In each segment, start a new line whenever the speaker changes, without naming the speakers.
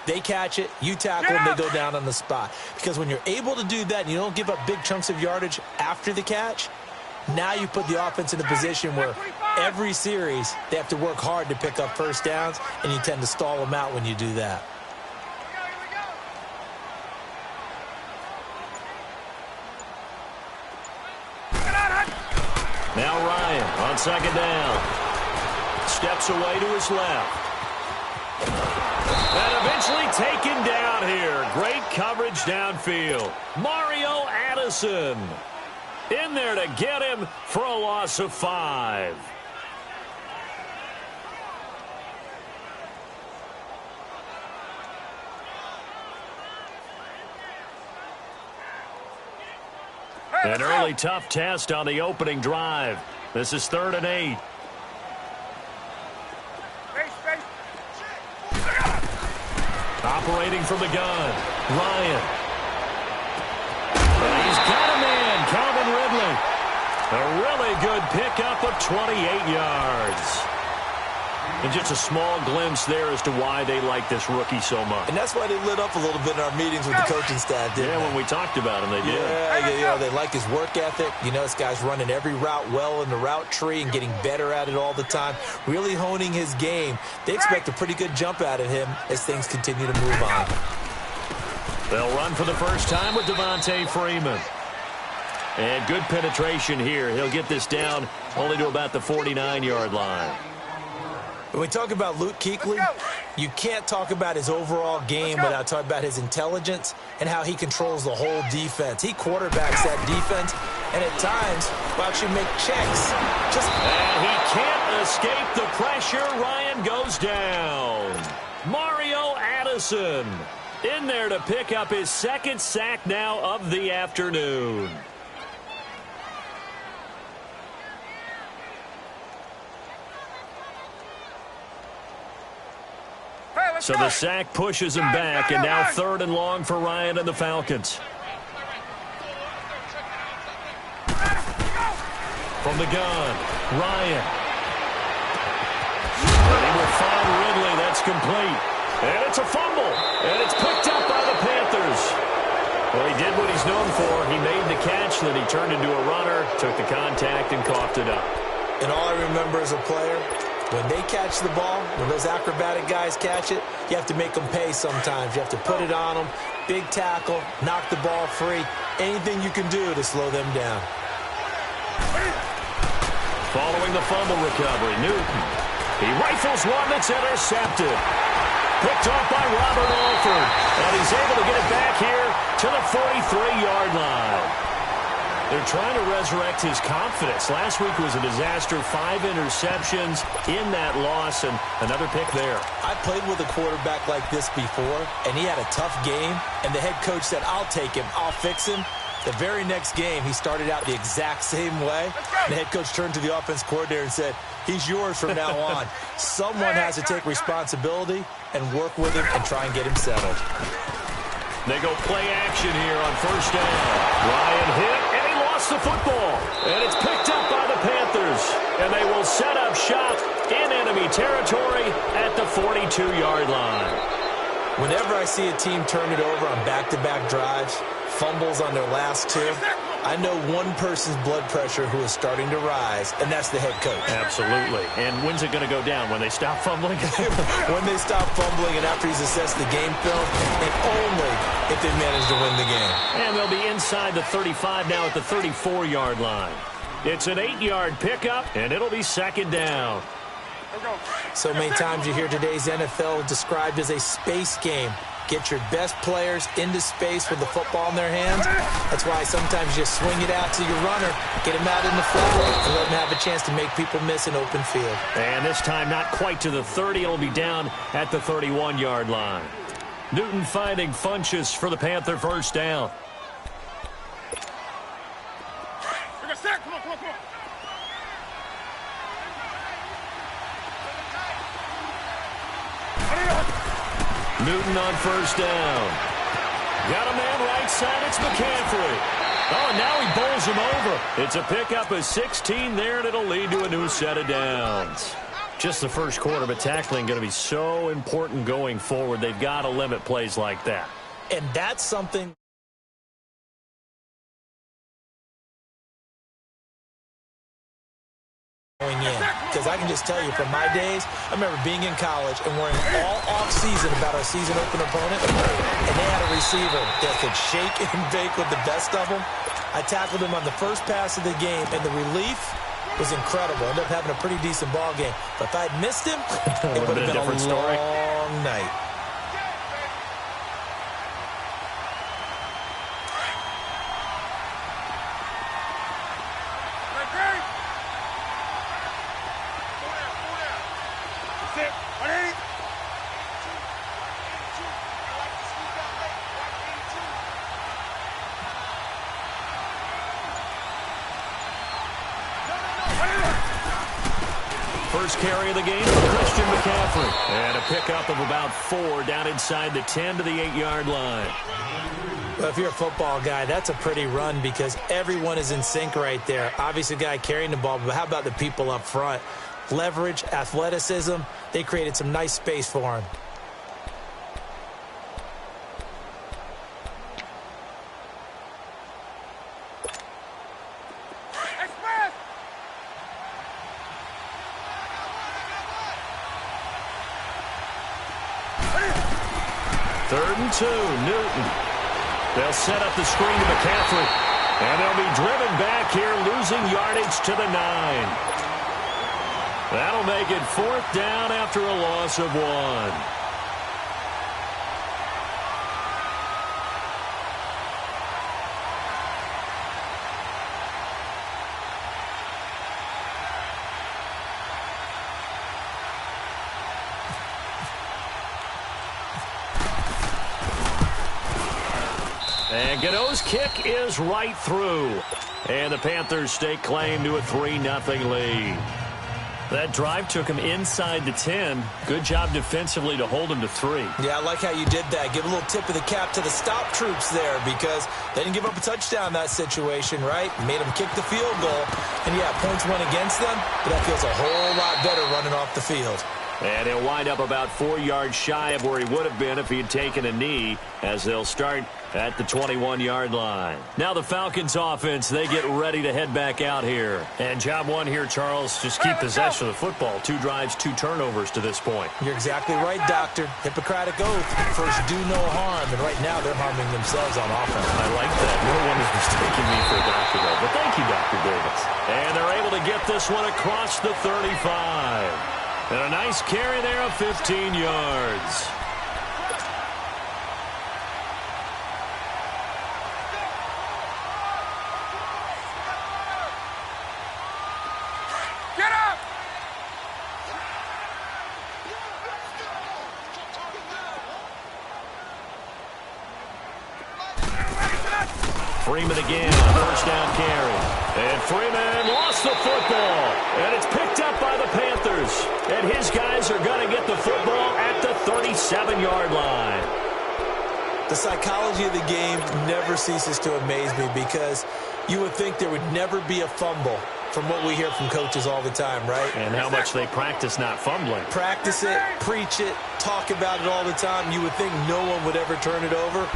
They catch it, you tackle them, they go down on the spot. Because when you're able to do that and you don't give up big chunks of yardage after the catch, now you put the offense in a position where every series they have to work hard to pick up first downs, and you tend to stall them out when you do that.
Now Ryan on second down. Steps away to his left. And eventually taken down here. Great coverage downfield. Mario Addison in there to get him for a loss of 5. An early tough test on the opening drive. This is 3rd and 8. Operating from the gun, Ryan. And he's got a man, Calvin Ridley. A really good pickup of 28 yards. And just a small glimpse there as to why they like this rookie so much.
And that's why they lit up a little bit in our meetings with the coaching staff, didn't they?
When we talked about him, they did.
Yeah, they like his work ethic. You know, this guy's running every route well in the route tree and getting better at it all the time, really honing his game. They expect a pretty good jump out of him as things continue to move on.
They'll run for the first time with Devontae Freeman. And good penetration here. He'll get this down only to about the 49-yard line.
When we talk about Luke Kuechly, you can't talk about his overall game without talking about his intelligence and how he controls the whole defense. He quarterbacks that defense, and at times will actually make checks.
And he can't escape the pressure. Ryan goes down. Mario Addison in there to pick up his 2nd sack now of the afternoon. So the sack pushes him back, and now 3rd and long for Ryan and the Falcons. From the gun, Ryan. And he will find Ridley. That's complete. And it's a fumble. And it's picked up by the Panthers. Well, he did what he's known for. He made the catch, then he turned into a runner, took the contact, and coughed it up.
And all I remember as a player, when they catch the ball, when those acrobatic guys catch it, you have to make them pay sometimes. You have to put it on them, big tackle, knock the ball free, anything you can do to slow them down.
Following the fumble recovery, Newton. He rifles one that's intercepted. Picked off by Robert Alford. And he's able to get it back here to the 43-yard line. They're trying to resurrect his confidence. Last week was a disaster. 5 interceptions in that loss, and another pick there.
I played with a quarterback like this before, and he had a tough game, and the head coach said, I'll take him, I'll fix him. The very next game, he started out the exact same way. The head coach turned to the offense coordinator and said, he's yours from now on. Someone has to take responsibility and work with him and try and get him settled.
They go play action here on 1st down. Ryan hit, and he lost the football. And it's picked up by the Panthers. And they will set up shop in enemy territory at the 42-yard line.
Whenever I see a team turn it over on back-to-back drives, fumbles on their last 2, I know one person's blood pressure who is starting to rise, and that's the head coach.
Absolutely. And when's it going to go down? When they stop fumbling?
When they stop fumbling and after he's assessed the game film, and only if they manage to win the game.
And they'll be inside the 35 now at the 34-yard line. It's an 8-yard pickup, and it'll be 2nd down.
So many times you hear today's NFL described as a space game. Get your best players into space with the football in their hands. That's why sometimes you swing it out to your runner, get him out in the flow, and let him have a chance to make people miss an open field.
And this time not quite to the 30. It'll be down at the 31-yard line. Newton finding Funchess for the Panther 1st down. Newton on 1st down. Got a man right side. It's McCaffrey. Oh, and now he bowls him over. It's a pickup of 16 there, and it'll lead to a new set of downs. Just the first quarter, but tackling going to be so important going forward. They've got to limit plays like that.
And that's something going in. Because I can just tell you, from my days, I remember being in college and worrying all off-season about our season opener opponent, and they had a receiver that could shake and bake with the best of them. I tackled him on the first pass of the game, and the relief was incredible. Ended up having a pretty decent ball game. But if I'd missed him, it would have been a long night.
First carry of the game for Christian McCaffrey. And a pickup of about 4 down inside the 10 to the 8-yard line.
Well, if you're a football guy, that's a pretty run because everyone is in sync right there. Obviously, the guy carrying the ball, but how about the people up front? Leverage, athleticism, they created some nice space for him.
Third and 2, Newton. They'll set up the screen to McCaffrey. And they'll be driven back here, losing yardage to the 9. That'll make it 4th down after a loss of 1. And Gano's kick is right through. And the Panthers stake claim to a 3-0 lead. That drive took him inside the 10. Good job defensively to hold him to 3.
Yeah, I like how you did that. Give a little tip of the cap to the stop troops there because they didn't give up a touchdown in that situation, right? Made them kick the field goal. And, yeah, points went against them, but that feels a whole lot better running off the field.
And he'll wind up about 4 yards shy of where he would have been if he had taken a knee as they'll start at the 21-yard line. Now the Falcons offense, they get ready to head back out here. And job one here, Charles, just keep possession of the football. 2 drives, 2 turnovers to this point.
You're exactly right, Doctor. Hippocratic oath. First, do no harm. And right now, they're harming themselves on offense.
I like that. No one is mistaking me for a doctor, though. But thank you, Dr. Davis. And they're able to get this one across the 35. And a nice carry there of 15 yards.
Get up!
Freeman again, first down carry. And Freeman lost the football. And it's picked up by the Panthers. And his guys are going to get the football at the 37-yard line.
The psychology of the game never ceases to amaze me because you would think there would never be a fumble from what we hear from coaches all the time, right?
And how much they practice not fumbling.
Practice it, preach it, talk about it all the time. You would think no one would ever turn it over.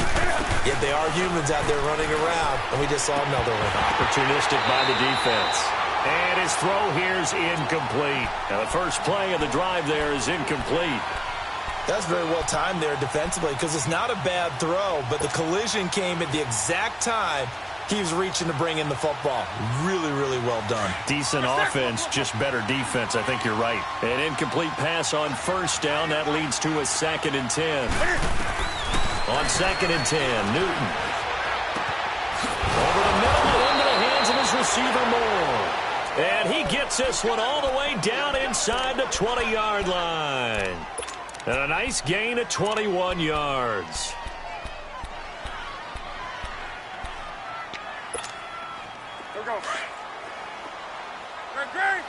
Yet they are humans out there running around, and we just saw another one.
Opportunistic by the defense. And his throw here is incomplete. Now the first play of the drive there is incomplete.
That's very well timed there defensively because it's not a bad throw, but the collision came at the exact time he was reaching to bring in the football. Really, really well done.
Decent offense, just better defense. I think you're right. An incomplete pass on first down. That leads to a 2nd and 10. On 2nd and 10, Newton. Over the middle and into the hands of his receiver Moore. And he gets this one all the way down inside the 20-yard line. And a nice gain of 21 yards.
Here we go. Great.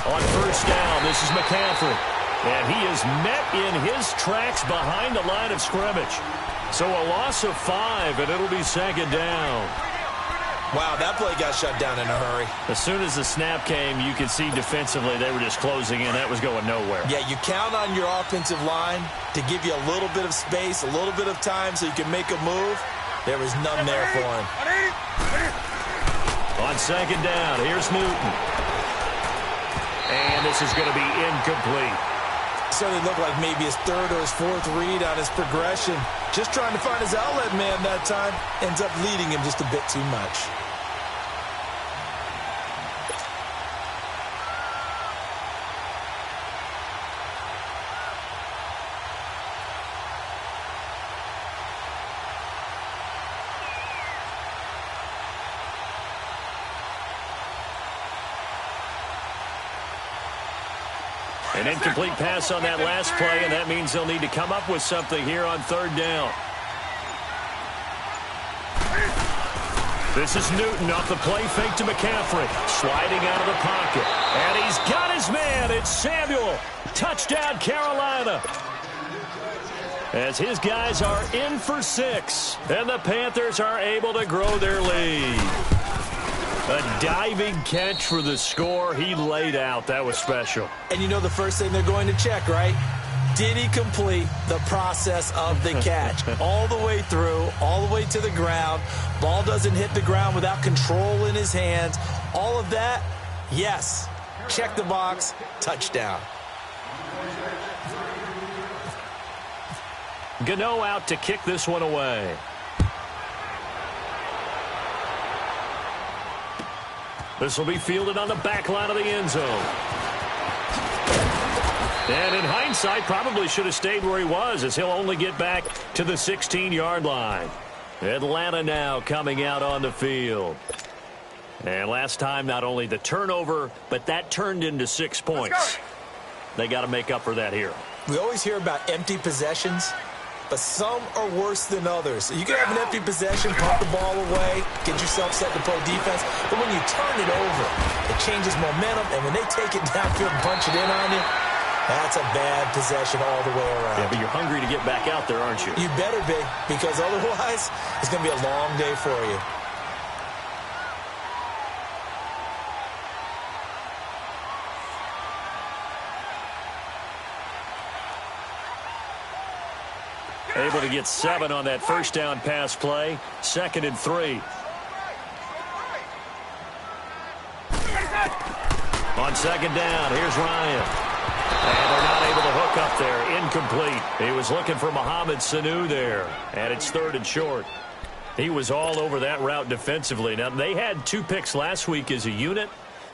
On first down, this is McCaffrey. And he is met in his tracks behind the line of scrimmage. So a loss of 5, and it'll be 2nd down.
Wow, that play got shut down in a hurry.
As soon as the snap came, you could see defensively they were just closing in. That was going nowhere.
Yeah, you count on your offensive line to give you a little bit of space, a little bit of time so you can make a move. There was none there for him.
On second down, here's Newton. And this is going to be incomplete.
Certainly looked like maybe his third or his fourth read on his progression. Just trying to find his outlet man that time. Ends up leading him just a bit too much.
An incomplete pass on that last play, and that means they'll need to come up with something here on third down. This is Newton off the play fake to McCaffrey. Sliding out of the pocket. And he's got his man. It's Samuel. Touchdown, Carolina. As his guys are in for 6. And the Panthers are able to grow their lead. A diving catch for the score. He laid out. That was special.
And you know the first thing they're going to check, right? Did he complete the process of the catch? All the way through, all the way to the ground. Ball doesn't hit the ground without control in his hands. All of that, yes. Check the box, touchdown.
Gano out to kick this one away. This will be fielded on the back line of the end zone. And in hindsight, probably should have stayed where he was, as he'll only get back to the 16-yard line. Atlanta now coming out on the field. And last time, not only the turnover, but that turned into 6 points. They got to make up for that here.
We always hear about empty possessions, but some are worse than others. You can have an empty possession, pump the ball away, get yourself set to play defense, but when you turn it over, it changes momentum, and when they take it downfield and punch it in on you, that's a bad possession all the way around.
Yeah, but you're hungry to get back out there, aren't you?
You better be, because otherwise, it's going to be a long day for you.
Able to get 7 on that first down pass play. 2nd and 3. On second down, here's Ryan. And they're not able to hook up there. Incomplete. He was looking for Mohamed Sanu there. And it's 3rd and short. He was all over that route defensively. Now, they had 2 picks last week as a unit.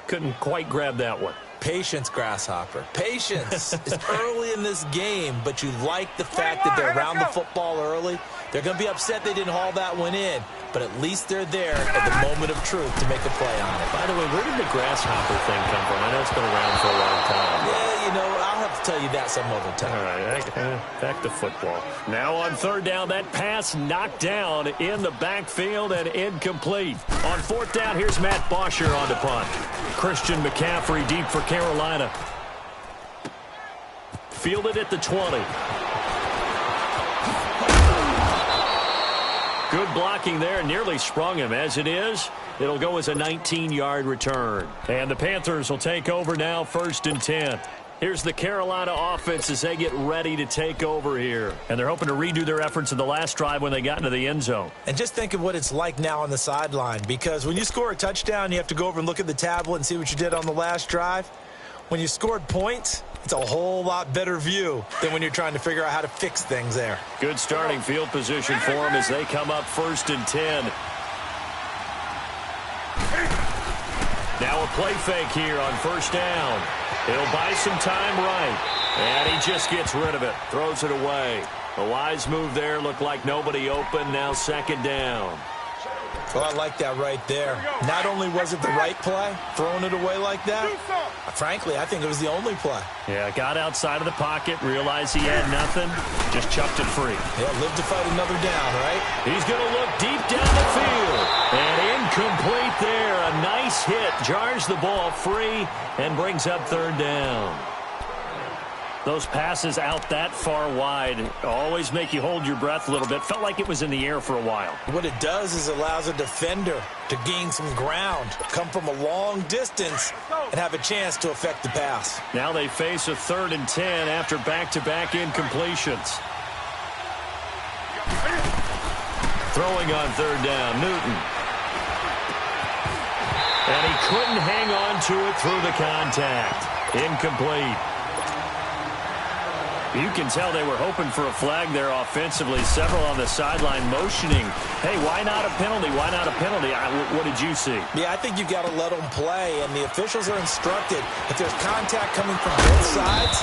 Couldn't quite grab that one.
Patience, Grasshopper. Patience. It's early in this game, but you like the fact that they're around the football early. They're going to be upset they didn't haul that one in, but at least they're there at the moment of truth to make a play on it.
By the way, where did the Grasshopper thing come from? I know it's been around for a long time.
Yeah, you know, I'll have to tell you that some other time.
All right, back to football. Now on third down, that pass knocked down in the backfield and incomplete. On 4th down, here's Matt Bosher on the punt. Christian McCaffrey deep for Carolina. Fielded at the 20. Good blocking there, nearly sprung him. As it is, it'll go as a 19-yard return. And the Panthers will take over now, 1st and 10. Here's the Carolina offense as they get ready to take over here. And they're hoping to redo their efforts in the last drive when they got into the end zone.
And just think of what it's like now on the sideline, because when you score a touchdown, you have to go over and look at the tablet and see what you did on the last drive. When you scored points, it's a whole lot better view than when you're trying to figure out how to fix things there.
Good starting field position for them as they come up 1st and 10. Now a play fake here on 1st down. He'll buy some time right. And he just gets rid of it. Throws it away. A wise move there. Looked like nobody open. Now 2nd down.
Well, I like that right there. Not only was it the right play, throwing it away like that, frankly, I think it was the only play.
Yeah, got outside of the pocket, realized he had nothing, just chucked it free.
Yeah, live to fight another down, right?
He's going to look deep down the field. And incomplete there. A nice hit. Jars the ball free and brings up 3rd down. Those passes out that far wide always make you hold your breath a little bit. Felt like it was in the air for a while.
What it does is allows a defender to gain some ground, come from a long distance, and have a chance to affect the pass.
Now they face a 3rd and 10 after back-to-back incompletions. Throwing on 3rd down, Newton. And he couldn't hang on to it through the contact. Incomplete. You can tell they were hoping for a flag there offensively. Several on the sideline motioning, hey, why not a penalty? Why not a penalty? What did you see?
Yeah, I think you've got to let them play, and the officials are instructed. If there's contact coming from both sides,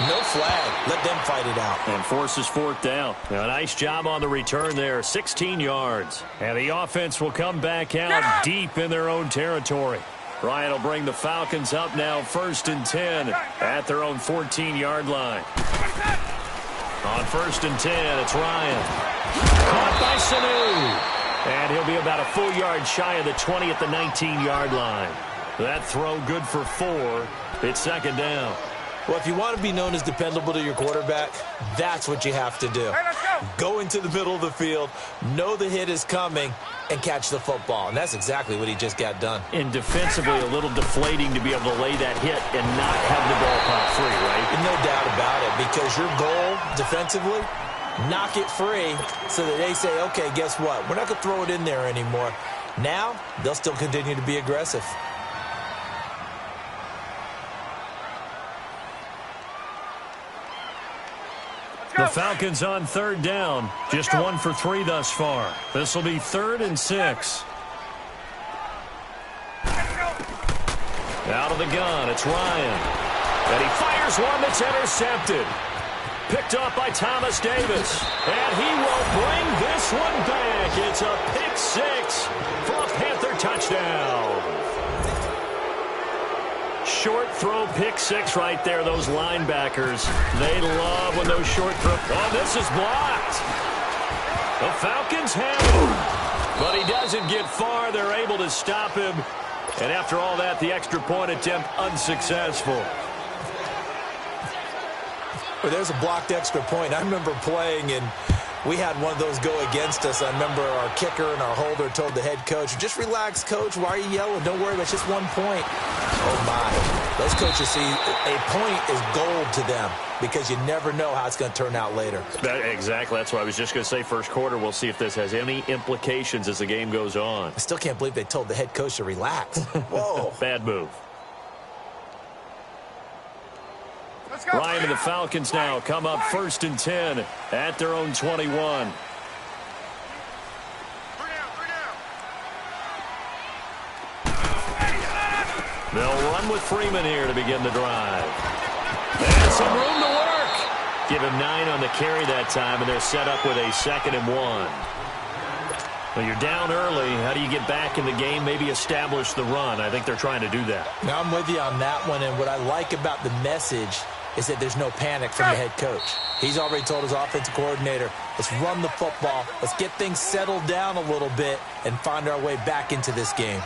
no flag. Let them fight it out.
And forces 4th down. A nice job on the return there, 16 yards. And the offense will come back out deep in their own territory. Ryan will bring the Falcons up now 1st and 10 at their own 14-yard line. On 1st and 10, it's Ryan. Caught by Sanu. And he'll be about a full yard shy of the 20 at the 19-yard line. That throw good for 4. It's 2nd down.
Well, if you want to be known as dependable to your quarterback, that's what you have to do. Go into the middle of the field, know the hit is coming, and catch the football. And that's exactly what he just got done.
And defensively, a little deflating to be able to lay that hit and not have the ball pop free, right?
No doubt about it, because your goal defensively, knock it free so that they say, okay, guess what? We're not going to throw it in there anymore. Now, they'll still continue to be aggressive.
The Falcons on 3rd down. Just 1 for 3 thus far. This will be 3rd and 6. Out of the gun, it's Ryan. And he fires one that's intercepted. Picked up by Thomas Davis. And he will bring this one back. It's a pick 6 for a Panther touchdown. Short throw, pick 6 right there. Those linebackers, they love when those short throw. Oh, this is blocked. The Falcons have him, but he doesn't get far. They're able to stop him. And after all that, the extra point attempt unsuccessful.
Well, there's a blocked extra point. I remember playing, and we had one of those go against us. I remember our kicker and our holder told the head coach, just relax, coach. Why are you yelling? Don't worry, it's just 1 point. Oh, my. Those coaches see a point is gold to them because you never know how it's going to turn out later.
Exactly. That's what I was just going to say. First quarter, we'll see if this has any implications as the game goes on.
I still can't believe they told the head coach to relax. Whoa.
Bad move. Ryan and the Falcons now come up 1st and 10 at their own 21. They'll run with Freeman here to begin the drive. And some room to work. Give him 9 on the carry that time, and they're set up with a 2nd and 1. Well, you're down early. How do you get back in the game, maybe establish the run? I think they're trying to do that.
Now, I'm with you on that one, and what I like about the message is that there's no panic from the head coach. He's already told his offensive coordinator, let's run the football, let's get things settled down a little bit and find our way back into this game.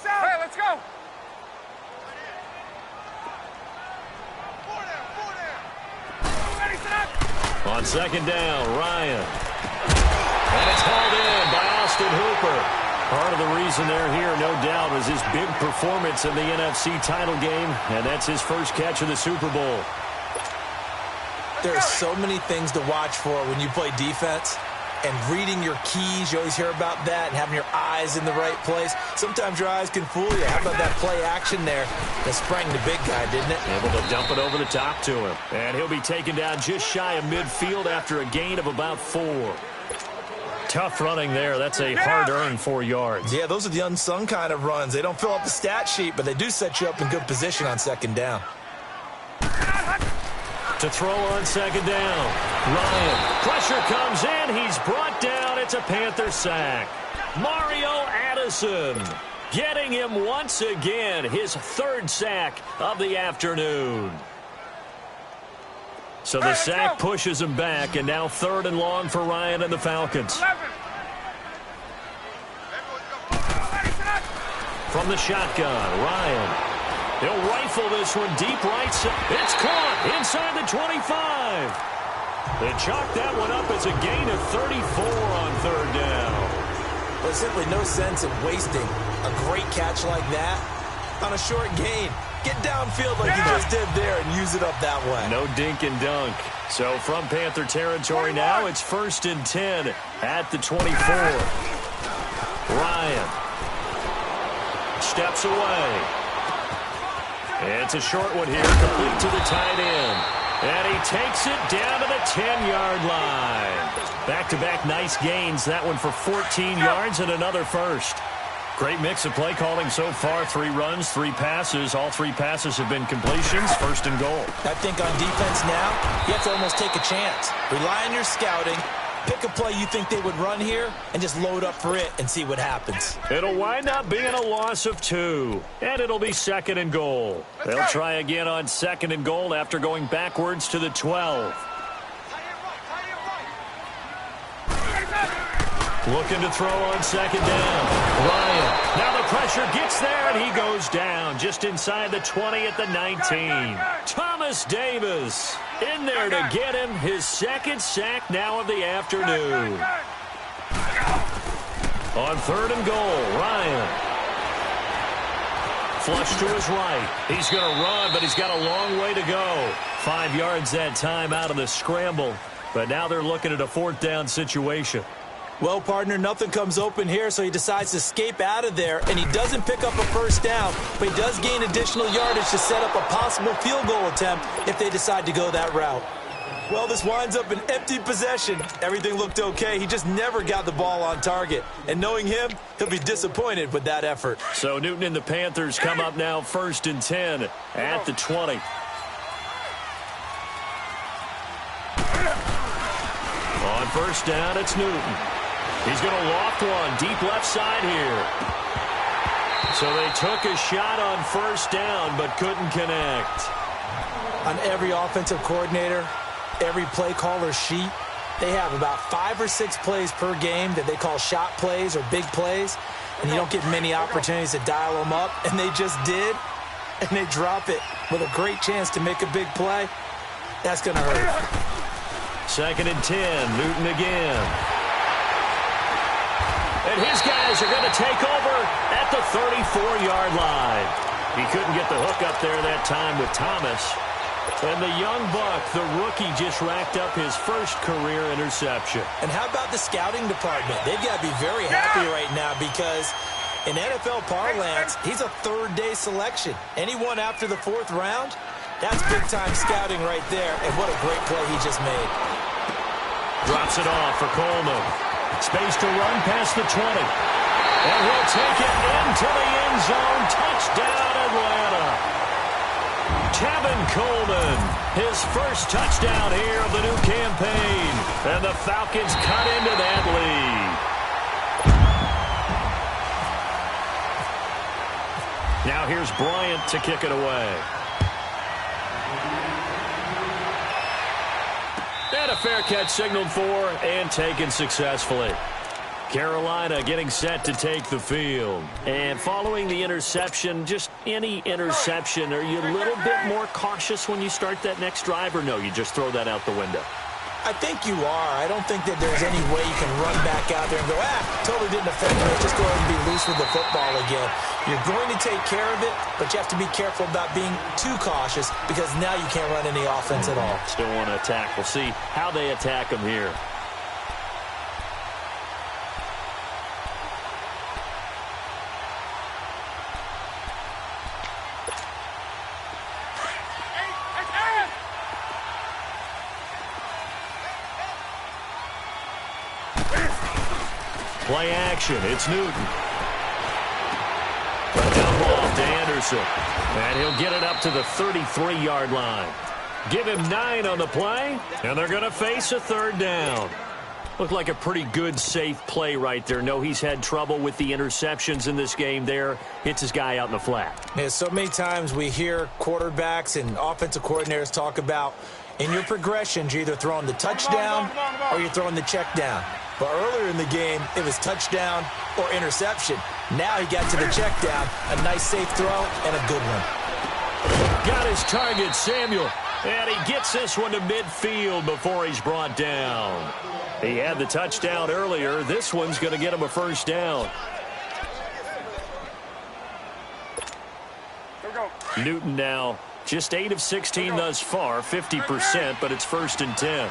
Hey, let's go!
On 2nd down, Ryan. And it's hauled in by Austin Hooper. Part of the reason they're here, no doubt, was his big performance in the NFC title game, and that's his first catch of the Super Bowl.
There are so many things to watch for when you play defense. And reading your keys, you always hear about that, and having your eyes in the right place. Sometimes your eyes can fool you. How about that play action there that sprang the big guy, didn't it?
Able to dump it over the top to him. And he'll be taken down just shy of midfield after a gain of about 4. Tough running there. That's a hard-earned 4 yards.
Yeah, those are the unsung kind of runs. They don't fill up the stat sheet, but they do set you up in good position on 2nd down.
To throw on 2nd down. Ryan. Pressure comes in. He's brought down. It's a Panther sack. Mario Addison getting him once again. His 3rd sack of the afternoon. So the sack pushes him back, and now 3rd and long for Ryan and the Falcons.
11.
From the shotgun, Ryan. He'll rifle this one deep right side. It's caught inside the 25. They chalk that one up as a gain of 34 on 3rd down.
There's simply no sense in wasting a great catch like that on a short gain. Get downfield like you just did there and use it up that way.
No dink and dunk. So from Panther territory now, it's 1st and 10 at the 24. Ryan steps away. It's a short one here, complete to the tight end. And he takes it down to the 10-yard line. Back-to-back nice gains. That one for 14 yards and another first. Great mix of play calling so far. 3 runs, 3 passes. All 3 passes have been completions. 1st and goal.
I think on defense now, you have to almost take a chance. Rely on your scouting. Pick a play you think they would run here and just load up for it and see what happens.
It'll wind up being a loss of 2. And it'll be 2nd and goal. They'll try again on 2nd and goal after going backwards to the 12. Looking to throw on 2nd down. Ryan. Now the pressure gets there, and he goes down just inside the 20 at the 19. Thomas Davis in there to get him his 2nd sack now of the afternoon. On 3rd and goal, Ryan. Flush to his right. He's going to run, but he's got a long way to go. 5 yards that time out of the scramble. But now they're looking at a 4th down situation.
Well, partner, nothing comes open here, so he decides to escape out of there, and he doesn't pick up a 1st down, but he does gain additional yardage to set up a possible field goal attempt if they decide to go that route. Well, this winds up an empty possession. Everything looked okay. He just never got the ball on target. And knowing him, he'll be disappointed with that effort.
So Newton and the Panthers come up now 1st and 10 at the 20. On 1st down, it's Newton. He's going to loft one deep left side here. So they took a shot on 1st down but couldn't connect.
On every offensive coordinator, every play caller sheet, they have about 5 or 6 plays per game that they call shot plays or big plays, and you don't get many opportunities to dial them up, and they just did, and they drop it with a great chance to make a big play. That's going to hurt.
2nd and 10, Newton again. And his guys are going to take over at the 34-yard line. He couldn't get the hook up there that time with Thomas. And the young buck, the rookie, just racked up his 1st career interception.
And how about the scouting department? They've got to be very happy right now because in NFL parlance, he's a 3rd-day selection. Anyone after the 4th round, that's big-time scouting right there. And what a great play he just made.
Drops it off for Coleman. Space to run past the 20. And he'll take it into the end zone. Touchdown, Atlanta. Tevin Coleman, his 1st touchdown here of the new campaign. And the Falcons cut into that lead. Now here's Bryant to kick it away. And a fair catch signaled for and taken successfully. Carolina getting set to take the field. And following the interception, just any interception, are you a little bit more cautious when you start that next drive, or no, you just throw that out the window?
I think you are. I don't think that there's any way you can run back out there and go, totally didn't affect me. Just go ahead and be loose with the football again. You're going to take care of it, but you have to be careful about being too cautious because now you can't run any offense at all.
Still want to attack. We'll see how they attack them here. Play action. It's Newton. Dump off to Anderson. And he'll get it up to the 33-yard line. Give him 9 on the play, and they're going to face a 3rd down. Looked like a pretty good, safe play right there. No, he's had trouble with the interceptions in this game there. Hits his guy out in the flat.
Yeah, so many times we hear quarterbacks and offensive coordinators talk about In your progressions, you're either throwing the touchdown or you're throwing the check down. But earlier in the game, it was touchdown or interception. Now he got to the check down, a nice safe throw, and a good one.
Got his target, Samuel. And he gets this one to midfield before he's brought down. He had the touchdown earlier. This one's going to get him a first down. Newton now just 8 of 16 thus far, 50%, but it's 1st and 10.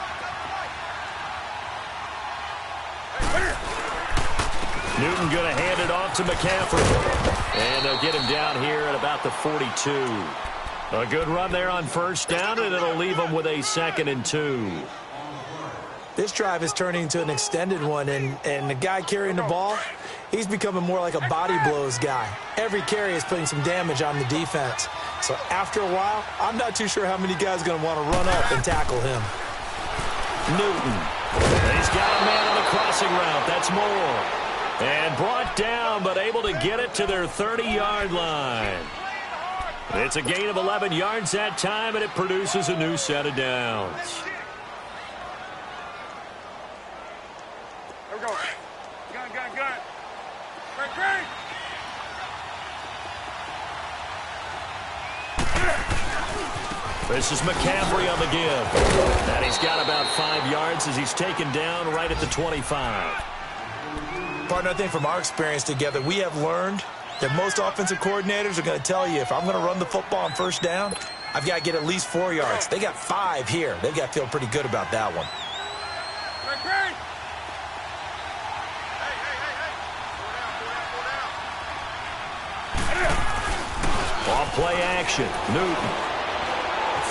Newton going to hand it off to McCaffrey. And they'll get him down here at about the 42. A good run there on first down, and it'll leave him with a 2nd and 2.
This drive is turning into an extended one, and the guy carrying the ball, he's becoming more like a body blows guy. Every carry is putting some damage on the defense. So after a while, I'm not too sure how many guys are going to want to run up and tackle him.
Newton. He's got a man on the crossing route. That's Moore. And brought down, but able to get it to their 30-yard line. It's a gain of 11 yards that time, and it produces a new set of downs.
There we go. Gun. Great.
This is McCaffrey on the give. And he's got about 5 yards as he's taken down right at the 25.
Partner, I think from our experience together, we have learned that most offensive coordinators are going to tell you, if I'm going to run the football on first down, I've got to get at least 4 yards. They got 5 here. They've got to feel pretty good about that one.
Great.
Off play action. Newton.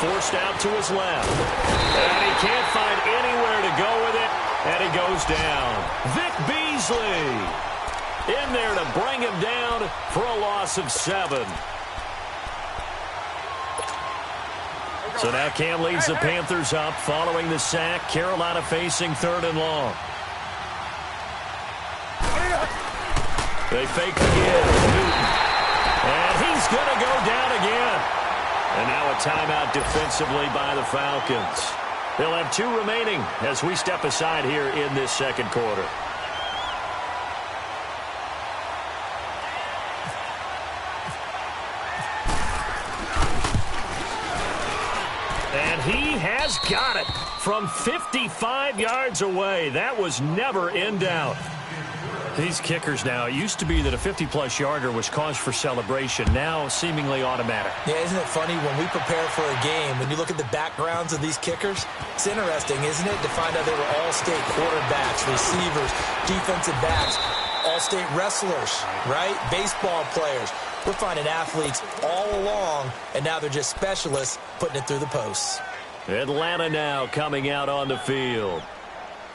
Forced out to his left. And he can't find anywhere to go with it. And he goes down. Vic Beasley in there to bring him down for a loss of 7. So now Cam leads the Panthers up following the sack. Carolina facing 3rd and long. They fake again. Newton. And he's going to go down again. And now a timeout defensively by the Falcons. They'll have 2 remaining as we step aside here in this 2nd quarter. And he has got it from 55 yards away. That was never in doubt. These kickers now, it used to be that a 50-plus yarder was cause for celebration. Now seemingly automatic.
Yeah, isn't it funny when we prepare for a game, when you look at the backgrounds of these kickers, it's interesting, isn't it, to find out they were all-state quarterbacks, receivers, defensive backs, all-state wrestlers, right? Baseball players. We're finding athletes all along, and now they're just specialists putting it through the posts.
Atlanta now coming out on the field.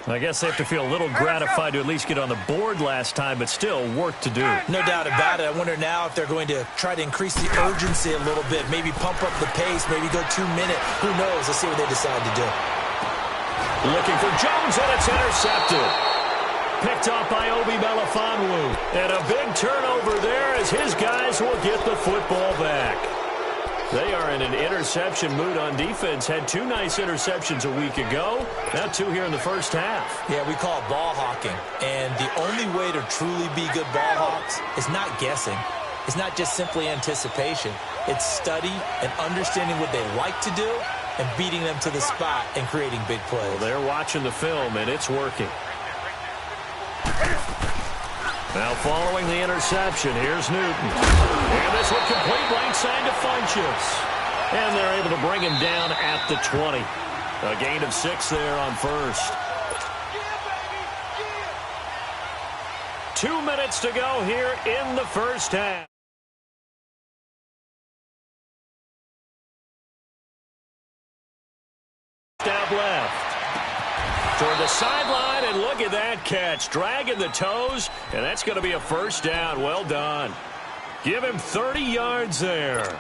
I guess they have to feel a little gratified to at least get on the board last time, but still work to do.
No doubt about it. I wonder now if they're going to try to increase the urgency a little bit, maybe pump up the pace, maybe go 2 minute. Who knows? Let's see what they decide to do.
Looking for Jones, and it's intercepted. Picked up by Obi Melifonwu. And a big turnover there as his guys will get the football back. They are in an interception mood on defense. Had 2 nice interceptions a week ago. Now 2 here in the first half.
Yeah, we call it ball hawking. And the only way to truly be good ball hawks is not guessing. It's not just simply anticipation. It's study and understanding what they like to do and beating them to the spot and creating big plays.
Well, they're watching the film, and it's working. Now following the interception, here's Newton. And this one complete right side to Funchess. And they're able to bring him down at the 20. A gain of 6 there on first. 2 minutes to go here in the first half. Down left. Toward the sideline, and look at that catch. Dragging the toes, and that's going to be a first down. Well done. Give him 30 yards there.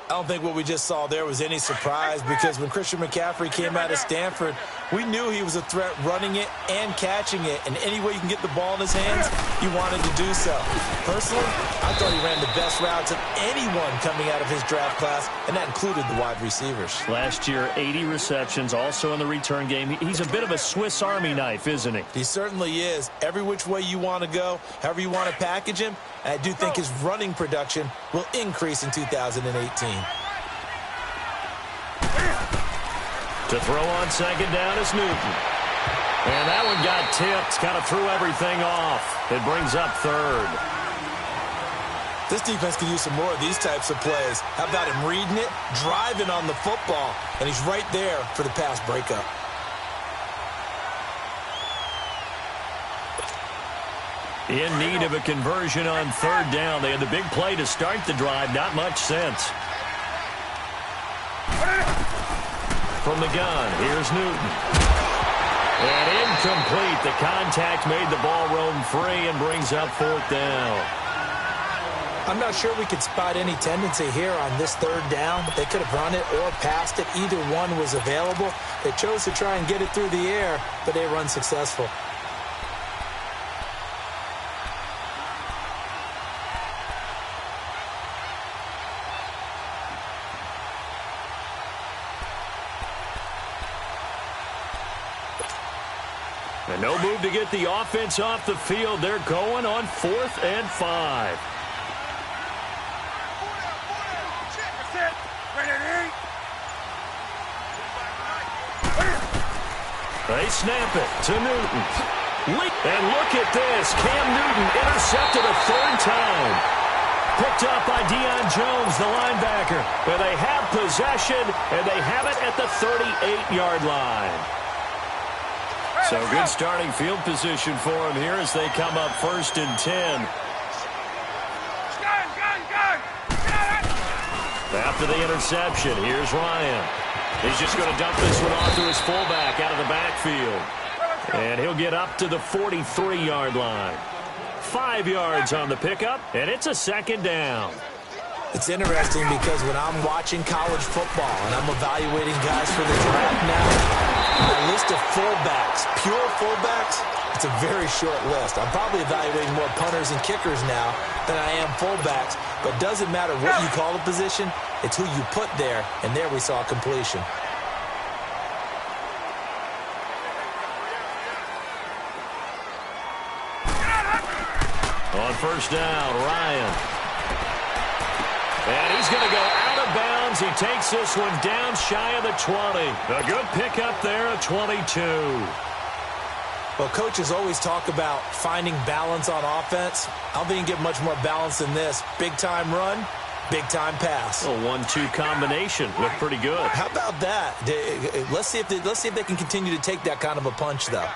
I don't think what we just saw there was any surprise, because when Christian McCaffrey came out of Stanford, we knew he was a threat running it and catching it. And any way you can get the ball in his hands, he wanted to do so. Personally, I thought he ran the best routes of anyone coming out of his draft class, and that included the wide receivers.
Last year, 80 receptions, also in the return game. He's a bit of a Swiss Army knife, isn't he?
He certainly is. Every which way you want to go, however you want to package him, and I do think his running production will increase in 2018.
To throw on second down is Newton. And that one got tipped, kind of threw everything off. It brings up third.
This defense could use some more of these types of plays. How about him reading it, driving on the football, and he's right there for the pass breakup.
In need of a conversion on third down. They had the big play to start the drive. Not much sense. From the gun, here's Newton. And incomplete. The contact made the ball roam free and brings up fourth down.
I'm not sure we could spot any tendency here on this third down. They could have run it or passed it. Either one was available. They chose to try and get it through the air, but they were unsuccessful.
And no move to get the offense off the field. They're going on 4th and 5. They snap it to Newton. And look at this. Cam Newton intercepted a third time. Picked up by Deion Jones, the linebacker. But they have possession, and they have it at the 38-yard line. So good starting field position for them here as they come up 1st and 10. After the interception, here's Ryan. He's just going to dump this one off to his fullback out of the backfield. And he'll get up to the 43-yard line. 5 yards on the pickup, and it's a second down.
It's interesting because when I'm watching college football and I'm evaluating guys for the draft now, my list of fullbacks, pure fullbacks, it's a very short list. I'm probably evaluating more punters and kickers now than I am fullbacks. But it doesn't matter what you call a position, it's who you put there, and there we saw completion.
On first down, Ryan. And he's going to go out of bounds. He takes this one down shy of the 20. A good pickup there at 22.
Well, coaches always talk about finding balance on offense. I don't think you can get much more balance than this. Big-time run, big-time pass.
A 1-2 combination. Looked pretty good.
How about that? Let's see if they can continue to take that kind of a punch, though.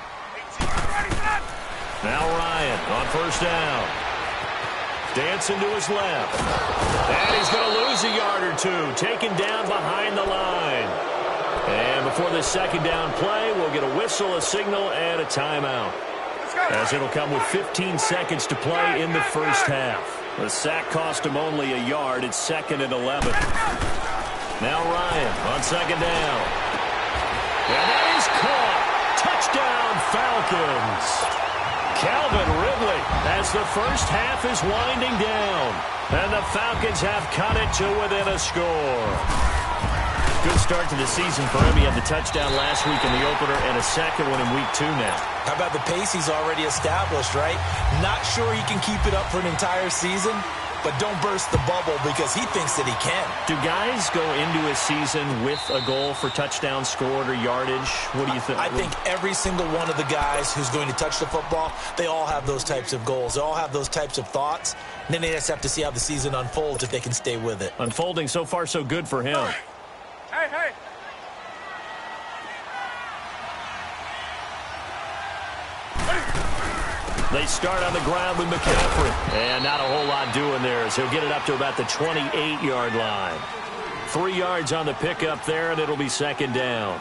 Now Ryan on first down. Dancing to his left. And he's going to lose a yard or two. Taken down behind the line. And before the second down play, we'll get a whistle, a signal, and a timeout. As it'll come with 15 seconds to play in the first half. The sack cost him only a yard. It's 2nd and 11. Now Ryan on second down. And that is caught. Touchdown, Falcons. Calvin Ridley as the first half is winding down. And the Falcons have cut it to within a score. Good start to the season for him. He had the touchdown last week in the opener and a second one in week 2 now.
How about the pace he's already established, right? Not sure he can keep it up for an entire season, but don't burst the bubble because he thinks that he can.
Do guys go into a season with a goal for touchdown scored or yardage? What do you think?
I think every single one of the guys who's going to touch the football, they all have those types of goals. They all have those types of thoughts. And then they just have to see how the season unfolds if they can stay with it.
Unfolding so far so good for him.
Hey, hey.
They start on the ground with McCaffrey. And not a whole lot doing there as he'll get it up to about the 28-yard line. 3 yards on the pickup there, and it'll be second down.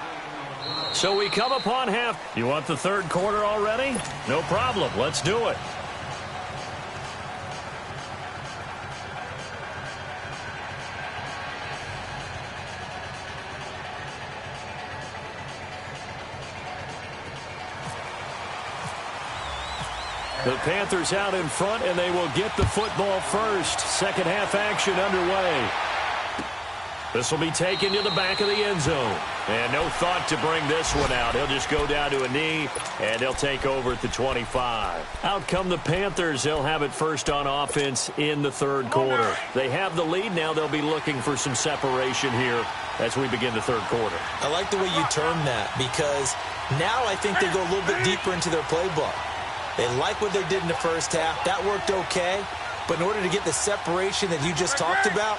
So we come upon half. You want the third quarter already? No problem. Let's do it. The Panthers out in front, and they will get the football first. Second half action underway. This will be taken to the back of the end zone. And no thought to bring this one out. He'll just go down to a knee, and they'll take over at the 25. Out come the Panthers. They'll have it first on offense in the third quarter. They have the lead. Now they'll be looking for some separation here as we begin the third quarter.
I like the way you term that, because now I think they go a little bit deeper into their playbook. They like what they did in the first half. That worked okay. But in order to get the separation that you just talked about,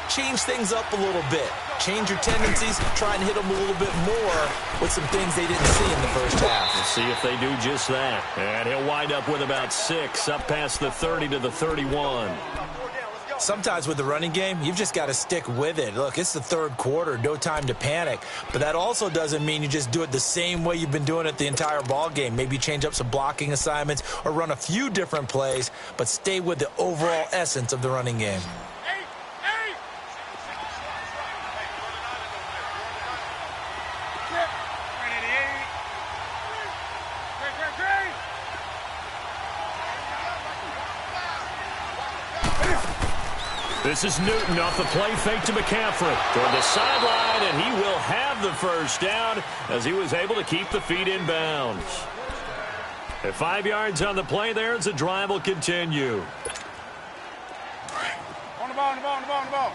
change things up a little bit. Change your tendencies. Try and hit them a little bit more with some things they didn't see in the first half.
We'll see if they do just that. And he'll wind up with about 6 up past the 30 to the 31.
Sometimes with the running game, you've just got to stick with it. Look, it's the third quarter, no time to panic. But that also doesn't mean you just do it the same way you've been doing it the entire ball game. Maybe change up some blocking assignments or run a few different plays, but stay with the overall essence of the running game.
This is Newton off the play fake to McCaffrey toward the sideline, and he will have the first down as he was able to keep the feet in bounds. At 5 yards on the play there as the drive will continue.
On the ball, on the ball, on the ball, on the ball.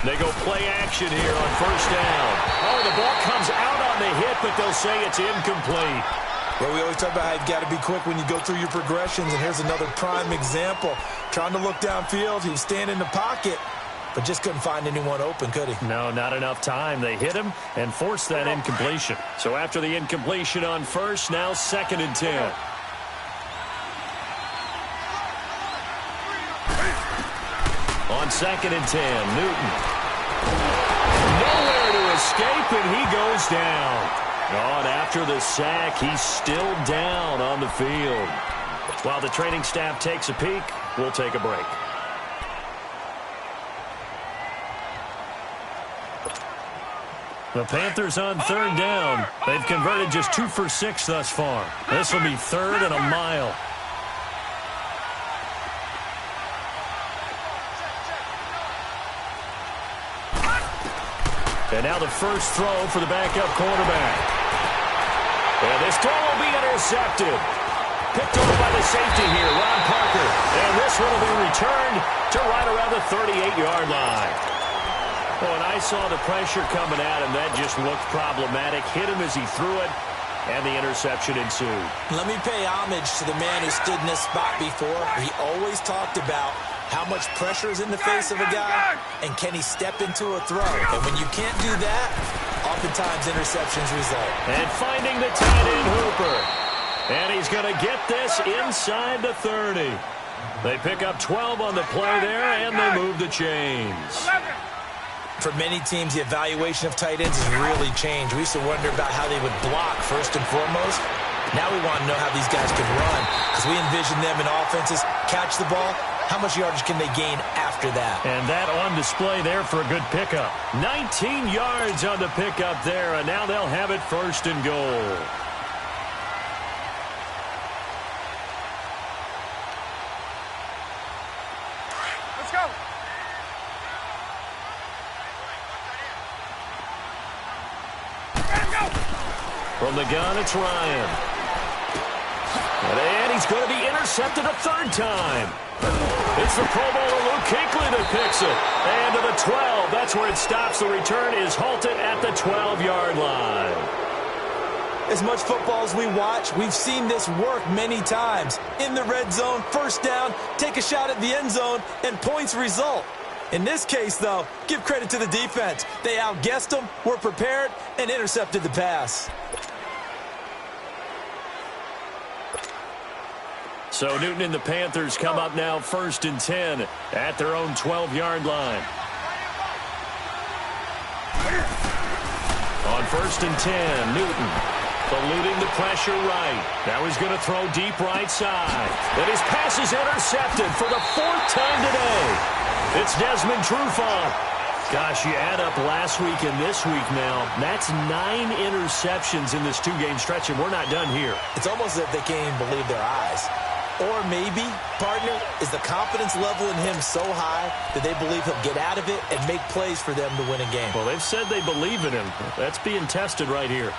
They go play action here on first down. Oh, the ball comes out on the hit, but they'll say it's incomplete.
Well, we always talk about how you've got to be quick when you go through your progressions, and here's another prime example. Trying to look downfield, he was standing in the pocket, but just couldn't find anyone open, could he?
No, not enough time. They hit him and forced that incompletion. So after the incompletion on first, now 2nd and 10. On 2nd and 10, Newton. Nowhere to escape, and he goes down. And after the sack, he's still down on the field. While the training staff takes a peek, we'll take a break. The Panthers on 3rd down. They've converted just 2 for 6 thus far. This will be 3rd and a mile. And now the first throw for the backup quarterback. And this throw will be intercepted. Picked off by the safety here, Ron Parker. And this one will be returned to right around the 38-yard line. Oh, and I saw the pressure coming at him. That just looked problematic. Hit him as he threw it, and the interception ensued.
Let me pay homage to the man who stood in this spot before. He always talked about how much pressure is in the face of a guy, and can he step into a throw? And when you can't do that, oftentimes interceptions result.
And finding the tight end Hooper. And he's going to get this inside the 30. They pick up 12 on the play there, and they move the chains.
For many teams, the evaluation of tight ends has really changed. We used to wonder about how they would block first and foremost. Now we want to know how these guys can run, because we envision them in offenses catch the ball. How much yardage can they gain after that?
And that on display there for a good pickup. 19 yards on the pickup there, and now they'll have it 1st and goal.
Let's go.
From the gun, it's Ryan. And he's going to be intercepted a 3rd time. It's the Pro Bowler Luke Kuechly that picks it. And to the 12. That's where it stops. The return is halted at the 12-yard line.
As much football as we watch, we've seen this work many times. In the red zone, first down, take a shot at the end zone, and points result. In this case, though, give credit to the defense. They outguessed them, were prepared, and intercepted the pass.
So Newton and the Panthers come up now 1st and 10 at their own 12-yard line. On 1st and 10, Newton eluding the pressure right. Now he's going to throw deep right side. And his pass is intercepted for the 4th time today. It's Desmond Trufant. Gosh, you add up last week and this week now, that's 9 interceptions in this 2-game stretch, and we're not done here.
It's almost as if they can't even believe their eyes. Or maybe, partner, is the confidence level in him so high that they believe he'll get out of it and make plays for them to win a game.
Well, they've said they believe in him. That's being tested right here.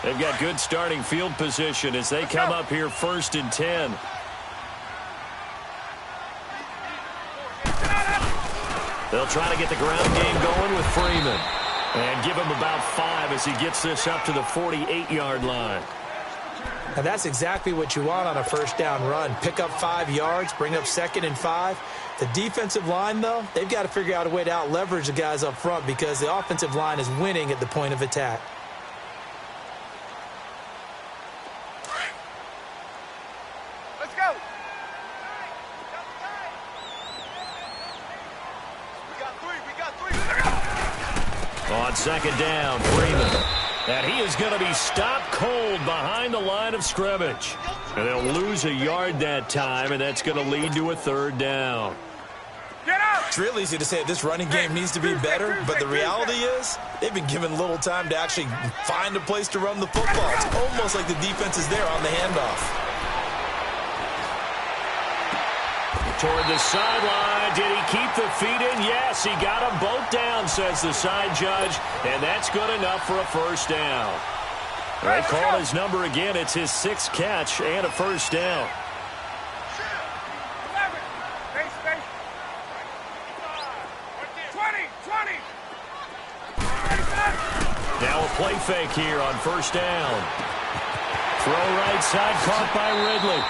They've got good starting field position as they come up here 1st and 10. They'll try to get the ground game going with Freeman. And give him about 5 as he gets this up to the 48-yard line.
And that's exactly what you want on a first down run. Pick up 5 yards, bring up 2nd and 5. The defensive line, though, they've got to figure out a way to out-leverage the guys up front because the offensive line is winning at the point of attack.
On 2nd down, Freeman. And he is going to be stopped cold behind the line of scrimmage. And they'll lose a yard that time, and that's going to lead to a 3rd down.
It's real easy to say this running game needs to be better, but the reality is they've been given little time to actually find a place to run the football. It's almost like the defense is there on the handoff.
Toward the sideline. Did he keep the feet in? Yes, he got them both down, says the side judge, and that's good enough for a 1st down. They call his number again. It's his 6th catch and a 1st down. Now a play fake here on 1st down. Throw right side, caught by Ridley.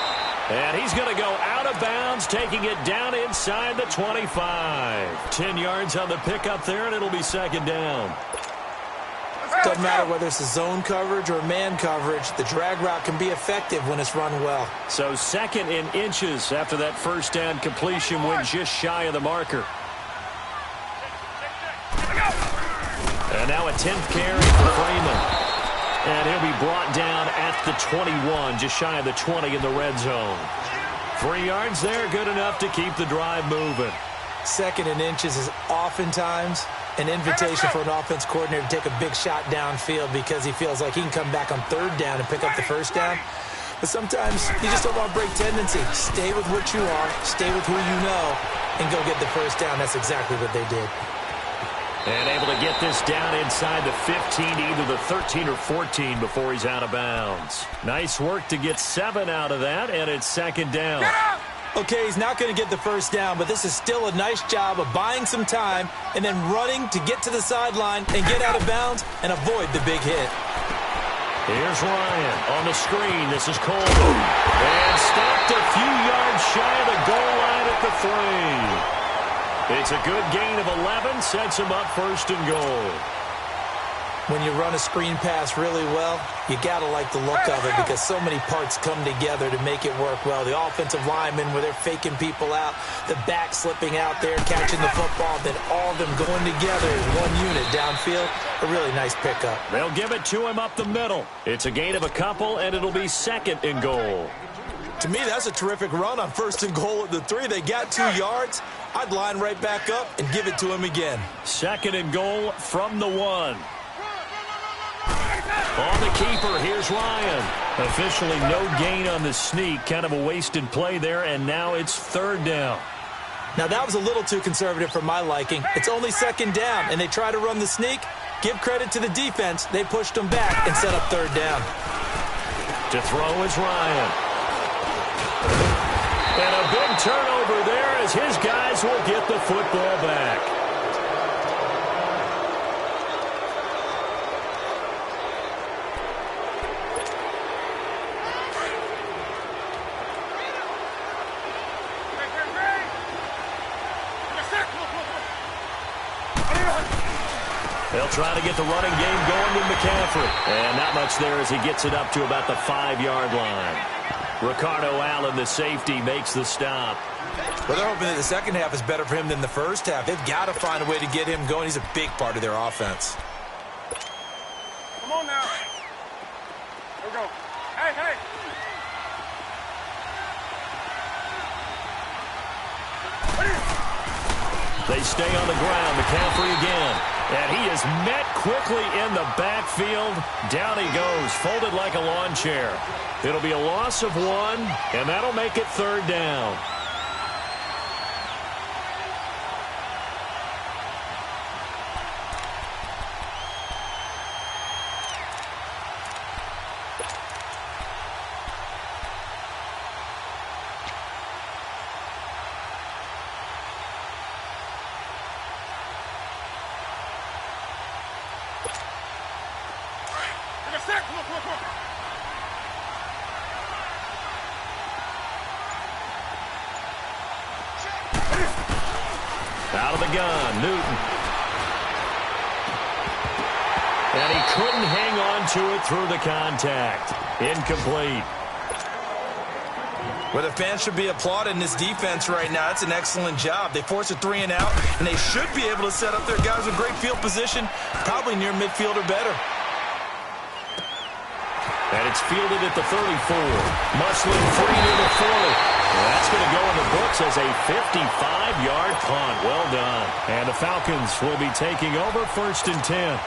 And he's going to go out of bounds, taking it down inside the 25. 10 yards on the pickup there, and it'll be 2nd down.
Doesn't matter whether it's a zone coverage or man coverage, the drag route can be effective when it's run well.
So 2nd in inches after that 1st down completion went just shy of the marker. And now a 10th carry for Freeman. And he'll be brought down at the 21, just shy of the 20 in the red zone. 3 yards there, good enough to keep the drive moving.
2nd and inches is oftentimes an invitation for an offense coordinator to take a big shot downfield because he feels like he can come back on 3rd down and pick up the 1st down. But sometimes you just don't want to break tendency. Stay with what you are, stay with who you know, and go get the 1st down. That's exactly what they did.
And able to get this down inside the 15, either the 13 or 14 before he's out of bounds. Nice work to get 7 out of that, and it's 2nd down.
Okay, he's not going to get the 1st down, but this is still a nice job of buying some time and then running to get to the sideline and get out of bounds and avoid the big hit.
Here's Ryan on the screen. This is Cole. And stopped a few yards shy of the goal line at the 3. It's a good gain of 11, sets him up 1st and goal.
When you run a screen pass really well, you got to like the look of it because so many parts come together to make it work well. The offensive linemen where they're faking people out, the back slipping out there, catching the football, then all of them going together as one unit downfield. A really nice pickup.
They'll give it to him up the middle. It's a gain of a couple, and it'll be 2nd and goal.
To me, that's a terrific run on 1st and goal at the 3. They got 2 yards. I'd line right back up and give it to him again.
2nd and goal from the 1. On the keeper, here's Ryan. Officially no gain on the sneak. Kind of a wasted play there, and now it's 3rd down.
Now, that was a little too conservative for my liking. It's only 2nd down, and they try to run the sneak. Give credit to the defense. They pushed them back and set up 3rd down.
To throw is Ryan. And a big turnover there as his guys will get the football back. They'll try to get the running game going with McCaffrey. And not much there as he gets it up to about the 5-yard line. Ricardo Allen, the safety, makes the stop.
Well, they're hoping that the second half is better for him than the first half. They've got to find a way to get him going. He's a big part of their offense.
Come on now. Here we go. Hey, hey.
They stay on the ground. McCaffrey again. And he is met quickly in the backfield. Down he goes, folded like a lawn chair. It'll be a loss of 1, and that'll make it 3rd down. Out of the gun, Newton. And he couldn't hang on to it through the contact. Incomplete.
Well, the fans should be applauding this defense right now. It's an excellent job. They force a 3 and out, and they should be able to set up their guys with great field position, probably near midfield or better.
And it's fielded at the 34. Musling free near the 40. Well, that's going to go in the books as a 55-yard punt. Well done. And the Falcons will be taking over 1st and 10.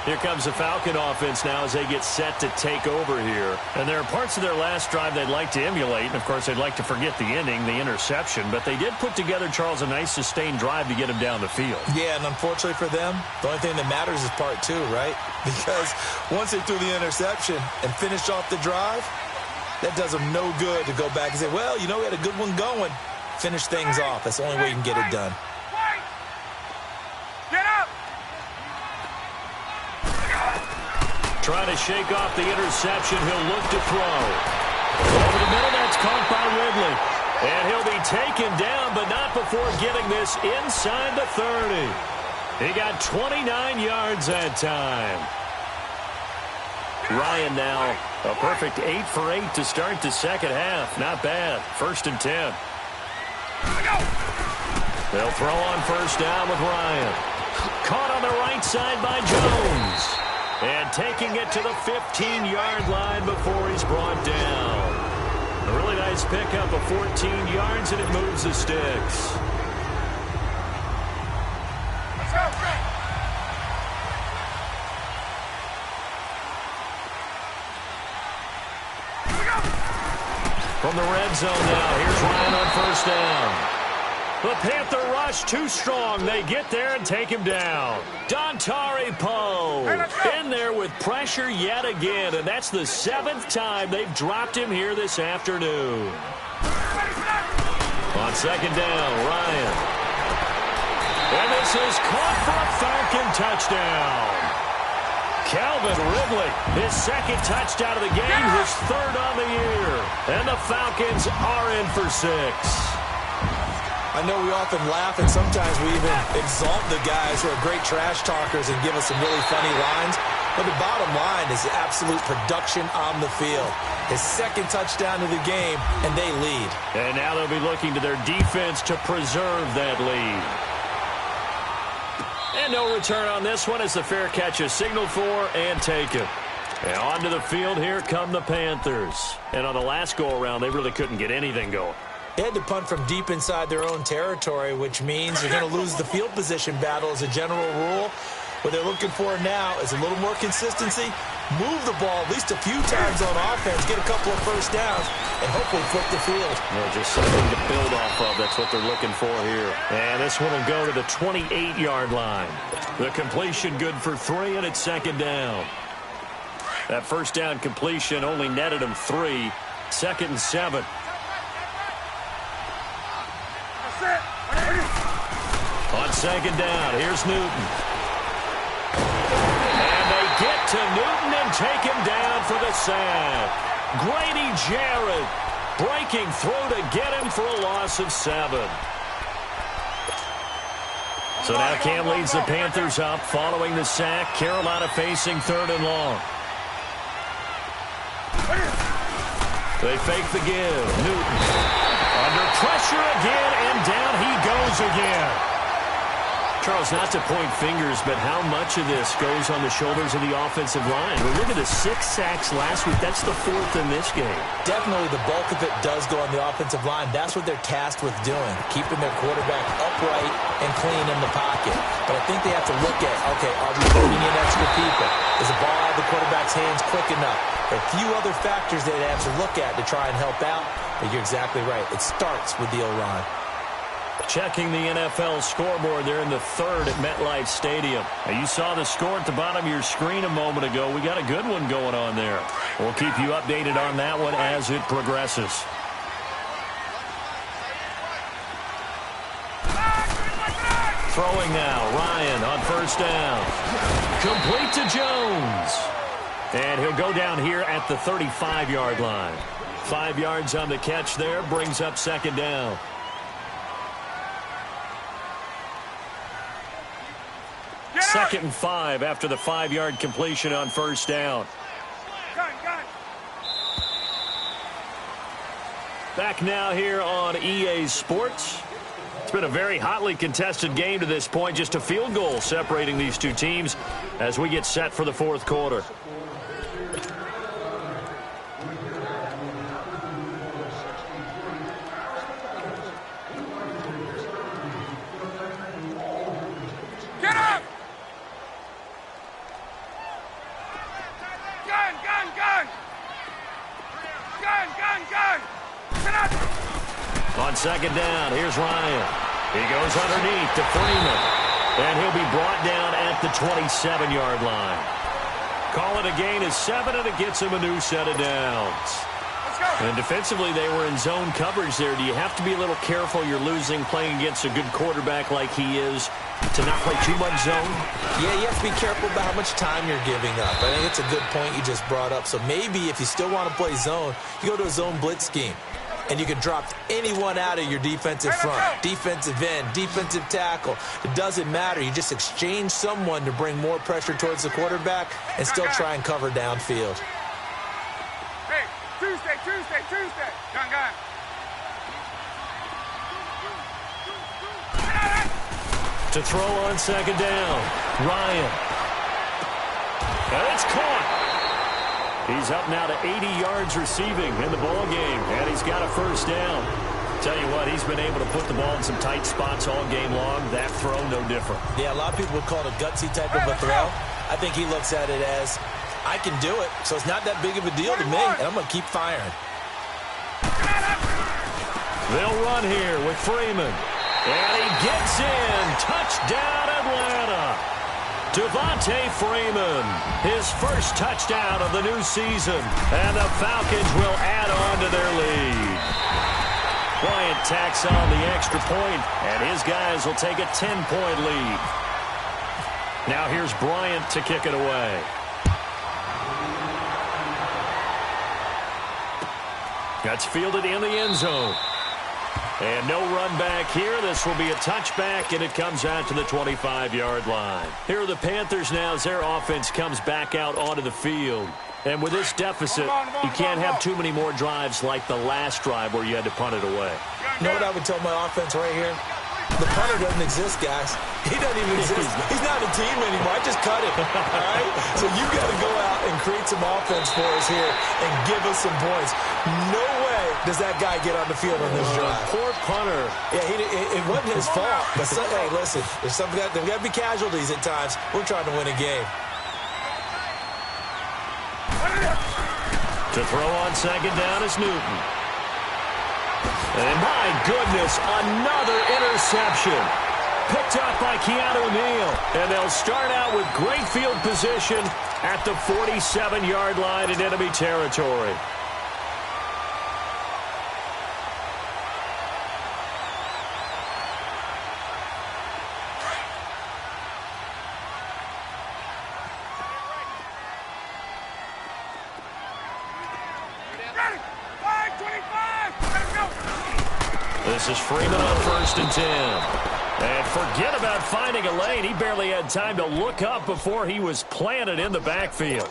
Here comes the Falcon offense now as they get set to take over here. And there are parts of their last drive they'd like to emulate. And, of course, they'd like to forget the ending, the interception. But they did put together, Charles, a nice sustained drive to get him down the field.
Yeah, and unfortunately for them, the only thing that matters is part 2, right? Because once they threw the interception and finished off the drive, that does them no good to go back and say, well, you know, we had a good one going. Finish things off. That's the only way you can get it done.
Get up!
Trying to shake off the interception. He'll look to throw. Over the middle, that's caught by Ridley. And he'll be taken down, but not before getting this inside the 30. He got 29 yards that time. Ryan now a perfect 8 for 8 to start the second half. Not bad. 1st and 10. They'll throw on 1st down with Ryan. Caught on the right side by Jones. And taking it to the 15-yard line before he's brought down. A really nice pickup of 14 yards, and it moves the sticks.
Let's go, go.
From the red zone now, here's Ryan on 1st down. The Panther rush too strong. They get there and take him down. Dontari Poe in there with pressure yet again, and that's the 7th time they've dropped him here this afternoon. On 2nd down, Ryan. And this is caught for a Falcon touchdown. Calvin Ridley, his 2nd touchdown of the game, his 3rd on the year. And the Falcons are in for 6.
I know we often laugh, and sometimes we even exalt the guys who are great trash talkers and give us some really funny lines. But the bottom line is absolute production on the field. His 2nd touchdown of the game, and they lead.
And now they'll be looking to their defense to preserve that lead. And no return on this one as the fair catch is signaled for and taken. And onto the field, here come the Panthers. And on the last go-around, they really couldn't get anything going.
They had to punt from deep inside their own territory, which means they're going to lose the field position battle as a general rule. What they're looking for now is a little more consistency, move the ball at least a few times on offense, get a couple of 1st downs, and hopefully flip the field.
Well, just something to build off of. That's what they're looking for here. And this one will go to the 28-yard line. The completion good for 3, and it's 2nd down. That 1st down completion only netted him 3. 2nd and 7. On 2nd down, here's Newton. And they get to Newton and take him down for the sack. Grady Jarrett breaking through to get him for a loss of 7. So now Cam leads the Panthers up following the sack. Carolina facing 3rd and long. They fake the give. Newton under pressure again, and down he goes again. Charles, not to point fingers, but how much of this goes on the shoulders of the offensive line? Well, look at the 6 sacks last week. That's the 4th in this game.
Definitely the bulk of it does go on the offensive line. That's what they're tasked with doing, keeping their quarterback upright and clean in the pocket. But I think they have to look at, okay, are we bringing in extra people? Is the ball out of the quarterback's hands quick enough? There are a few other factors they have to look at to try and help out. But you're exactly right. It starts with the O-line.
Checking the NFL scoreboard there in the 3rd at MetLife Stadium. Now, you saw the score at the bottom of your screen a moment ago. We got a good one going on there. We'll keep you updated on that one as it progresses. Throwing now, Ryan on 1st down. Complete to Jones. And he'll go down here at the 35-yard line. 5 yards on the catch there, brings up 2nd down. Second and 5 after the 5-yard completion on 1st down. Back now here on EA Sports. It's been a very hotly contested game to this point. Just a field goal separating these two teams as we get set for the 4th quarter. On 2nd down, here's Ryan. He goes underneath to Freeman. And he'll be brought down at the 27-yard line. Call it a gain of 7, and it gets him a new set of downs. And defensively, they were in zone coverage there. Do you have to be a little careful? You're losing playing against a good quarterback like he is to not play too much zone?
Yeah, you have to be careful about how much time you're giving up. I think it's a good point you just brought up. So maybe if you still want to play zone, you go to a zone blitz scheme. And you can drop anyone out of your defensive front, defensive end, defensive tackle. It doesn't matter. You just exchange someone to bring more pressure towards the quarterback and still try and cover downfield.
Hey, Tuesday. Gun.
To throw on 2nd down, Ryan. And it's caught. He's up now to 80 yards receiving in the ball game, and he's got a 1st down. Tell you what, he's been able to put the ball in some tight spots all game long. That throw, no different.
Yeah, a lot of people would call it a gutsy type of a throw. I think he looks at it as, I can do it, so it's not that big of a deal to me, and I'm going to keep firing.
They'll run here with Freeman. And he gets in. Touchdown, Atlanta. Devontae Freeman, his first touchdown of the new season. And the Falcons will add on to their lead. Bryant tacks on the extra point, and his guys will take a 10-point lead. Now here's Bryant to kick it away. That's fielded in the end zone. And no run back here. This will be a touchback, and it comes out to the 25-yard line. Here are the Panthers now as their offense comes back out onto the field. And with this deficit, you can't have too many more drives like the last drive where you had to punt it away.
You know what I would tell my offense right here? The punter doesn't exist, guys. He doesn't even exist. He's not a team anymore. I just cut him, all right? So you got to go out and create some offense for us here and give us some points. No way does that guy get on the field on this drive.
Poor punter.
Yeah, it wasn't his fault. But hey, listen, there's got to be casualties at times. We're trying to win a game.
To throw on 2nd down is Newton. And my goodness, another interception. Picked up by Keanu Neal. And they'll start out with great field position at the 47-yard line in enemy territory. This is Freeman on 1st and 10. And forget about finding a lane. He barely had time to look up before he was planted in the backfield.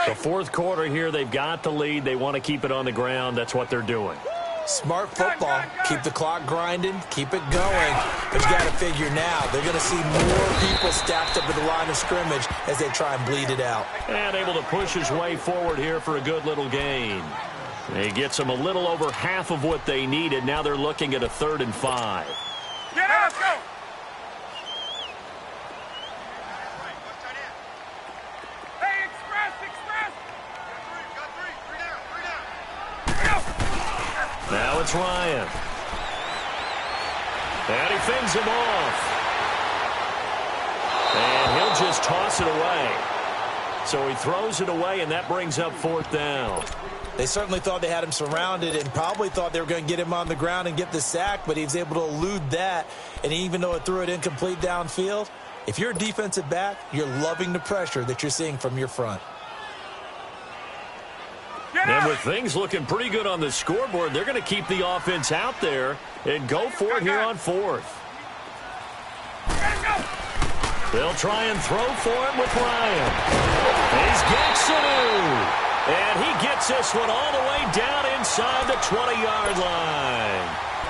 The 4th quarter here, they've got the lead. They want to keep it on the ground. That's what they're doing.
Smart football. Keep the clock grinding, keep it going. But you got to figure now, they're going to see more people stacked up at the line of scrimmage as they try and bleed it out.
And able to push his way forward here for a good little gain. He gets them a little over half of what they needed. Now they're looking at a 3rd and 5.
Get out, let's go. Hey, express. Got three down.
Now it's Ryan. And he fends him off. And he'll just toss it away. So he throws it away, and that brings up 4th down.
They certainly thought they had him surrounded and probably thought they were going to get him on the ground and get the sack, but he was able to elude that. And even though it threw it incomplete downfield, if you're a defensive back, you're loving the pressure that you're seeing from your front.
And with things looking pretty good on the scoreboard, they're going to keep the offense out there and go for it here on 4th. They'll try and throw for it with Ryan. He's Gaxonu. And he gets this one all the way down inside the 20-yard line.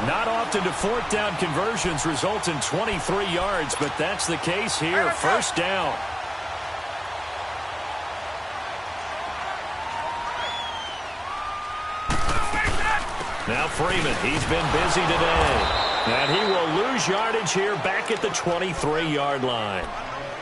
Not often do 4th down conversions result in 23 yards, but that's the case here. 1st down. Now Freeman, he's been busy today. And he will lose yardage here back at the 23-yard line.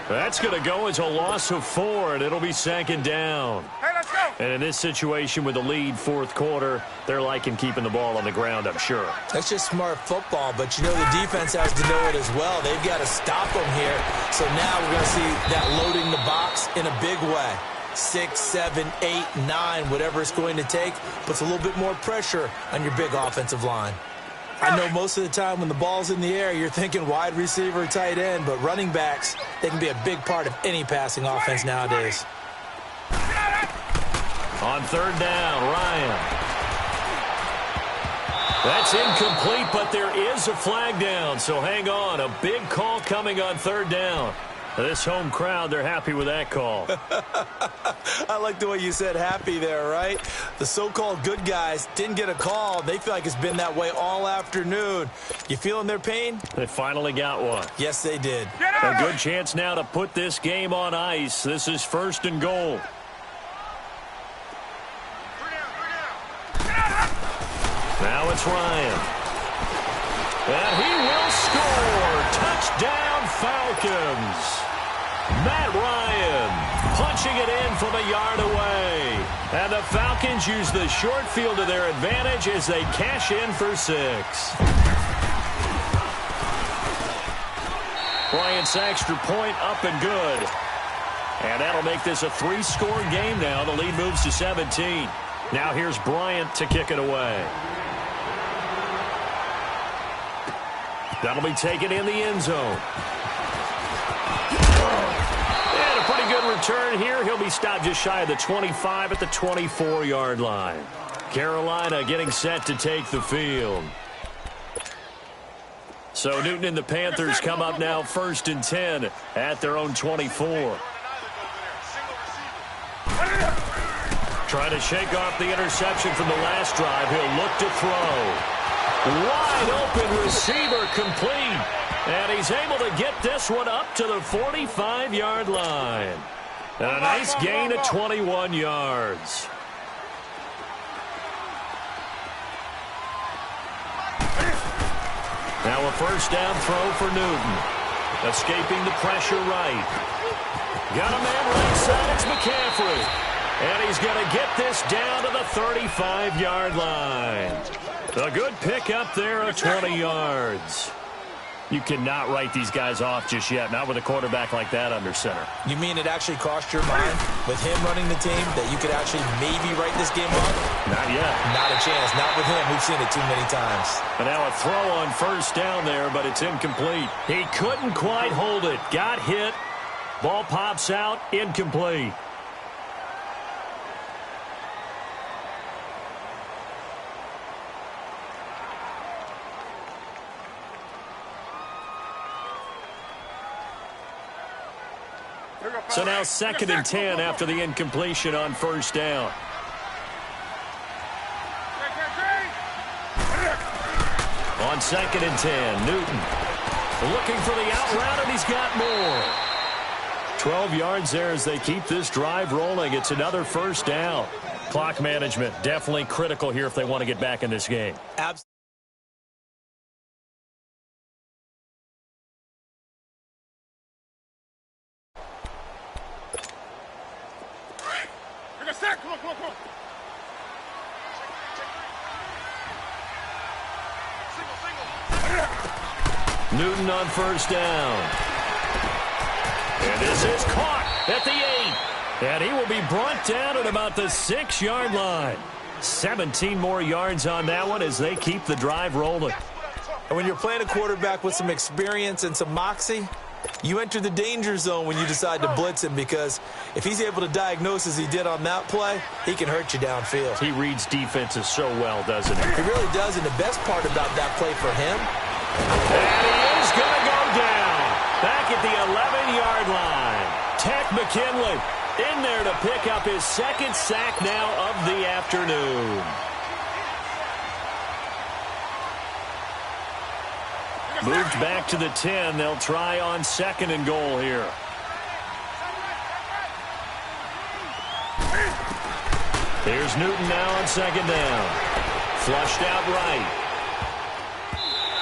That's going to go as a loss of 4, and it'll be 2nd down.
Hey, let's go.
And in this situation with the lead 4th quarter, they're liking keeping the ball on the ground, I'm sure.
That's just smart football, but you know the defense has to know it as well. They've got to stop them here. So now we're going to see that loading the box in a big way. 6, 7, 8, 9, whatever it's going to take, puts a little bit more pressure on your big offensive line. I know most of the time when the ball's in the air, you're thinking wide receiver, tight end, but running backs, they can be a big part of any passing offense nowadays.
On 3rd down, Ryan. That's incomplete, but there is a flag down, so hang on. A big call coming on 3rd down. This home crowd, they're happy with that call.
I like the way you said happy there, right? The so-called good guys didn't get a call. They feel like it's been that way all afternoon. You feeling their pain?
They finally got one.
Yes, they did.
A good chance now to put this game on ice. This is 1st and goal. Now it's Ryan. And he will score. Touchdown, Falcons. Matt Ryan punching it in from a yard away. And the Falcons use the short field to their advantage as they cash in for 6. Bryant's extra point up and good. And that'll make this a 3-score game now. The lead moves to 17. Now here's Bryant to kick it away. That'll be taken in the end zone. And a pretty good return here. He'll be stopped just shy of the 25 at the 24-yard line. Carolina getting set to take the field. So Newton and the Panthers come up now 1st and 10 at their own 24. Trying to shake off the interception from the last drive. He'll look to throw. Wide open receiver complete. And he's able to get this one up to the 45-yard line. And a nice gain of 21 yards. Now a 1st down throw for Newton. Escaping the pressure right. Got a man right side. It's McCaffrey. And he's going to get this down to the 35-yard line. A good pick up there of 20 yards. You cannot write these guys off just yet, not with a quarterback like that under center.
You mean it actually crossed your mind with him running the team that you could actually maybe write this game off?
Not yet.
Not a chance. Not with him. We've seen it too many times.
And now a throw on 1st down there, but it's incomplete. He couldn't quite hold it. Got hit. Ball pops out. Incomplete. So now 2nd and 10 after the incompletion on 1st down. On 2nd and 10, Newton looking for the out route, and he's got more. 12 yards there as they keep this drive rolling. It's another first down. Clock management definitely critical here if they want to get back in this game.
Absolutely.
Come on, come on, come on.
Newton on first down. And this is caught at the 8. And he will be brought down at about the 6-yard line. 17 more yards on that one as they keep the drive rolling.
And when you're playing a quarterback with some experience and some moxie, you enter the danger zone when you decide to blitz him, because if he's able to diagnose as he did on that play, he can hurt you downfield.
He reads defenses so well, doesn't he?
He really does, and the best part about that play for him,
and he is going to go down back at the 11-yard line. Ted McKinley in there to pick up his second sack now of the afternoon. Moved back to the 10. They'll try on 2nd and goal here. Here's Newton now on 2nd down. Flushed out right.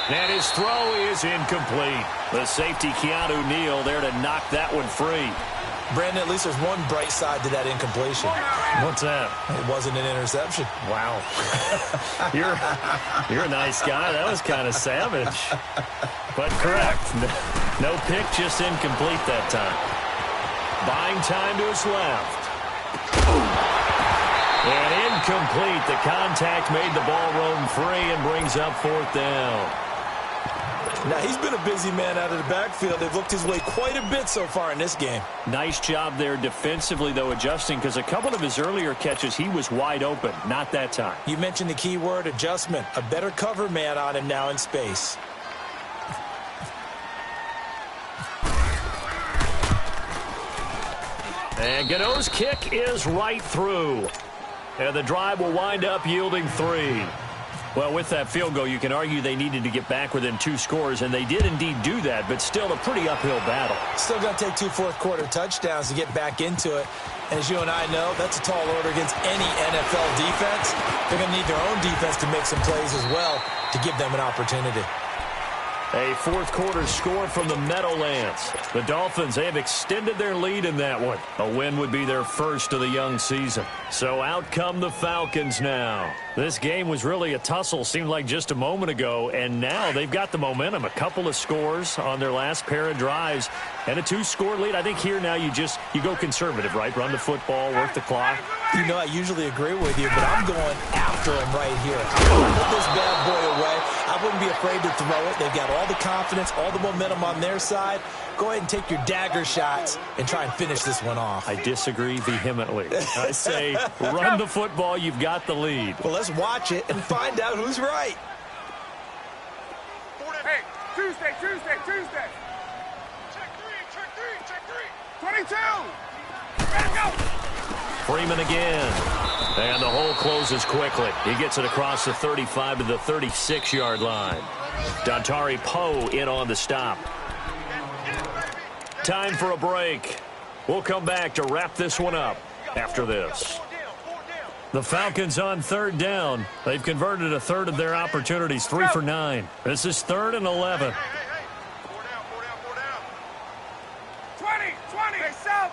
And his throw is incomplete. The safety, Keanu Neal, there to knock that one free.
Brandon, at least there's one bright side to that incompletion.
What's that?
It wasn't an interception.
Wow. You're a nice guy. That was kind of savage. But correct. No pick, just incomplete that time. Buying time to his left. And incomplete. The contact made the ball roam free and brings up 4th down.
Now, he's been a busy man out of the backfield. They've looked his way quite a bit so far in this game.
Nice job there defensively, though, adjusting, because a couple of his earlier catches, he was wide open. Not that time.
You mentioned the key word, adjustment. A better cover man on him now in space.
And Gano's kick is right through. And the drive will wind up yielding 3. Well, with that field goal, you can argue they needed to get back within 2 scores, and they did indeed do that, but still a pretty uphill battle.
Still got to take 2 fourth-quarter touchdowns to get back into it. And as you and I know, that's a tall order against any NFL defense. They're going to need their own defense to make some plays as well to give them an opportunity.
A 4th-quarter score from the Meadowlands. The Dolphins, they have extended their lead in that one. A win would be their first of the young season. So out come the Falcons now. This game was really a tussle, seemed like just a moment ago, and now they've got the momentum. A couple of scores on their last pair of drives, and a 2-score lead. I think here now you go conservative, right? Run the football, work the clock.
You know, I usually agree with you, but I'm going after him right here. I'm going to put this bad boy away. I wouldn't be afraid to throw it. They've got all the confidence, all the momentum on their side. Go ahead and take your dagger shots and try and finish this one off.
I disagree vehemently. I say run the football. You've got the lead.
Well, let's watch it and find out who's right.
Hey, Tuesday. Check 3. 22. Ready to go.
Freeman again. And the hole closes quickly. He gets it across the 35 to the 36-yard line. Dontari Poe in on the stop. Time for a break. We'll come back to wrap this one up after this. The Falcons on 3rd down. They've converted a third of their opportunities, 3 for 9. This is 3rd and 11.
4 down. 20. Hey, South.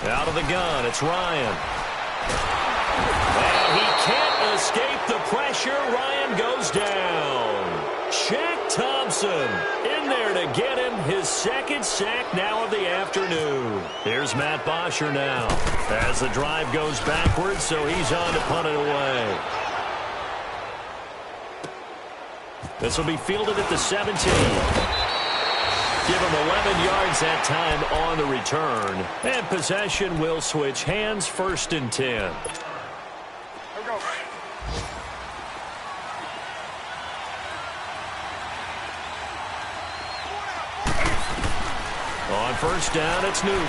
Out of the gun, it's Ryan. And he can't escape the pressure. Ryan goes down. Shaq Thompson in there to get him his second sack now of the afternoon. Here's Matt Bosher now as the drive goes backwards, so he's on to punt it away. This will be fielded at the 17. Give him 11 yards that time on the return. And possession will switch hands, 1st and 10.
Here we go.
On 1st down, it's Newton.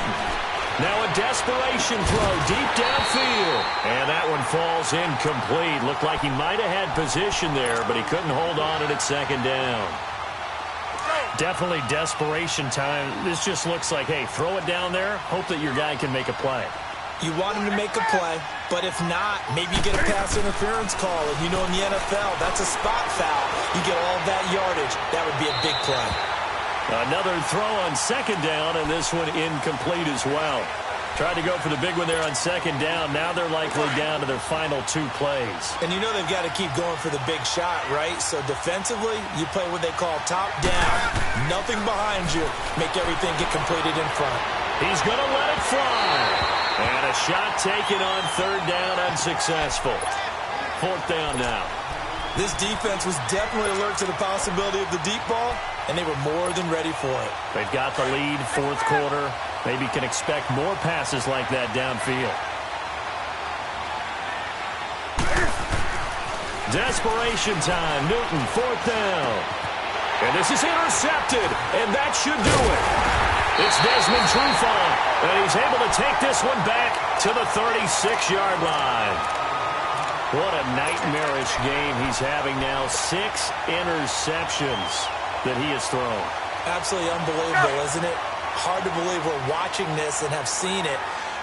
Now a desperation throw deep downfield. And that one falls incomplete. Looked like he might have had position there, but he couldn't hold on at second down.
Definitely desperation time. This just looks like, hey, throw it down there, hope that your guy can make a play.
You want him to make a play, but if not, maybe you get a pass interference call. And you know in the NFL, that's a spot foul. You get all that yardage. That would be a big play.
Another throw on second down, and this one incomplete as well. Tried to go for the big one there on second down. Now they're likely down to their final 2 plays.
And you know they've got to keep going for the big shot, right? So defensively, you play what they call top down. Nothing behind you. Make everything get completed in front.
He's going to let it fly. And a shot taken on third down, unsuccessful. Fourth down now.
This defense was definitely alert to the possibility of the deep ball, and they were more than ready for it.
They've got the lead, fourth quarter. Maybe can expect more passes like that downfield. Desperation time. Newton, fourth down. And this is intercepted, and that should do it. It's Desmond Trufant, and he's able to take this one back to the 36-yard line. What a nightmarish game he's having now. 6 interceptions that he has thrown.
Absolutely unbelievable, isn't it? Hard to believe we're watching this and have seen it,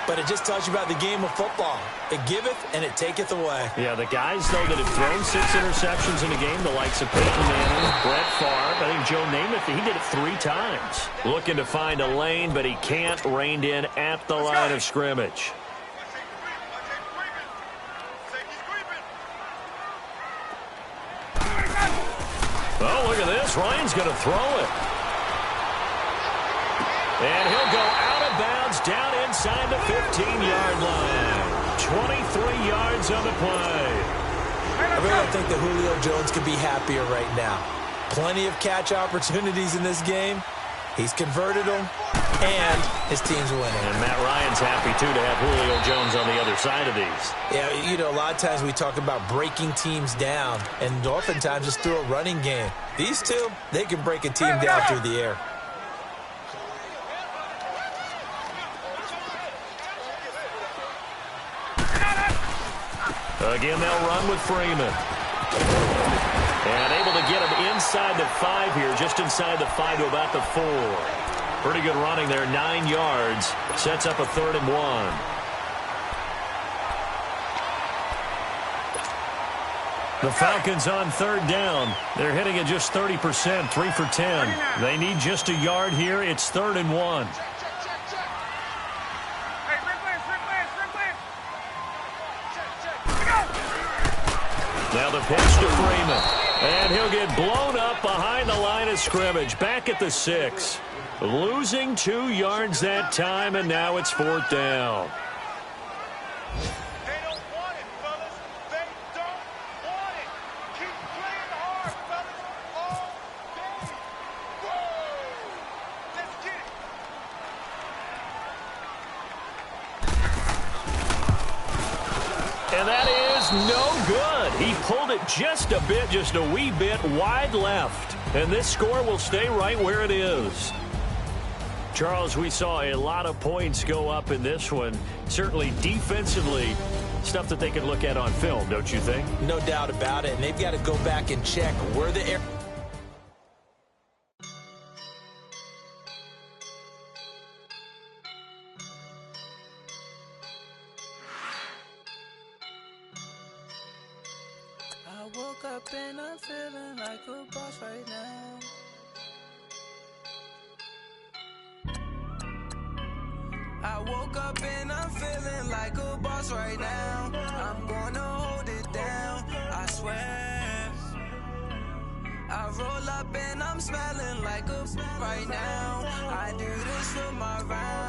but it just tells you about the game of football. It giveth and it taketh away.
Yeah, the guys, though, that have thrown 6 interceptions in a game, the likes of Peyton Manning, Brett Favre, I think Joe Namath, he did it 3 times. Looking to find a lane, but he can't, reined in at the line of scrimmage. Oh, look at this. Ryan's going to throw it. And he'll go out of bounds down inside the 15-yard line. 23 yards on the play.
I really don't think that Julio Jones could be happier right now. Plenty of catch opportunities in this game. He's converted them, and his team's winning.
And Matt Ryan's happy, too, to have Julio Jones on the other side of these.
Yeah, you know, a lot of times we talk about breaking teams down, and oftentimes it's through a running game. These two, they can break a team down through the air.
Again, they'll run with Freeman. And able to get him inside the 5 here, just inside the 5 to about the 4. Pretty good running there, 9 yards. Sets up a 3rd and 1. The Falcons on 3rd down. They're hitting at just 30%, 3 for 10. They need just a yard here. It's 3rd and 1. Now the pitch to Freeman. And he'll get blown up behind the line of scrimmage. Back at the 6. Losing 2 yards that time, and now it's 4th down.
They don't want it, fellas. They don't want it. Keep playing hard, fellas. All day. Whoa! Let's get it.
And that is no good. He pulled it just a bit, just a wee bit wide left. And this score will stay right where it is. Charles, we saw a lot of points go up in this one. Certainly defensively, stuff that they could look at on film, don't you think?
No doubt about it. And they've got to go back and check where the air...
I woke up and I'm feeling like a boss right now. I woke up and I'm feeling like a boss right now. I'm gonna hold it down, I swear. I roll up and I'm smelling like a right now. I do this for my round.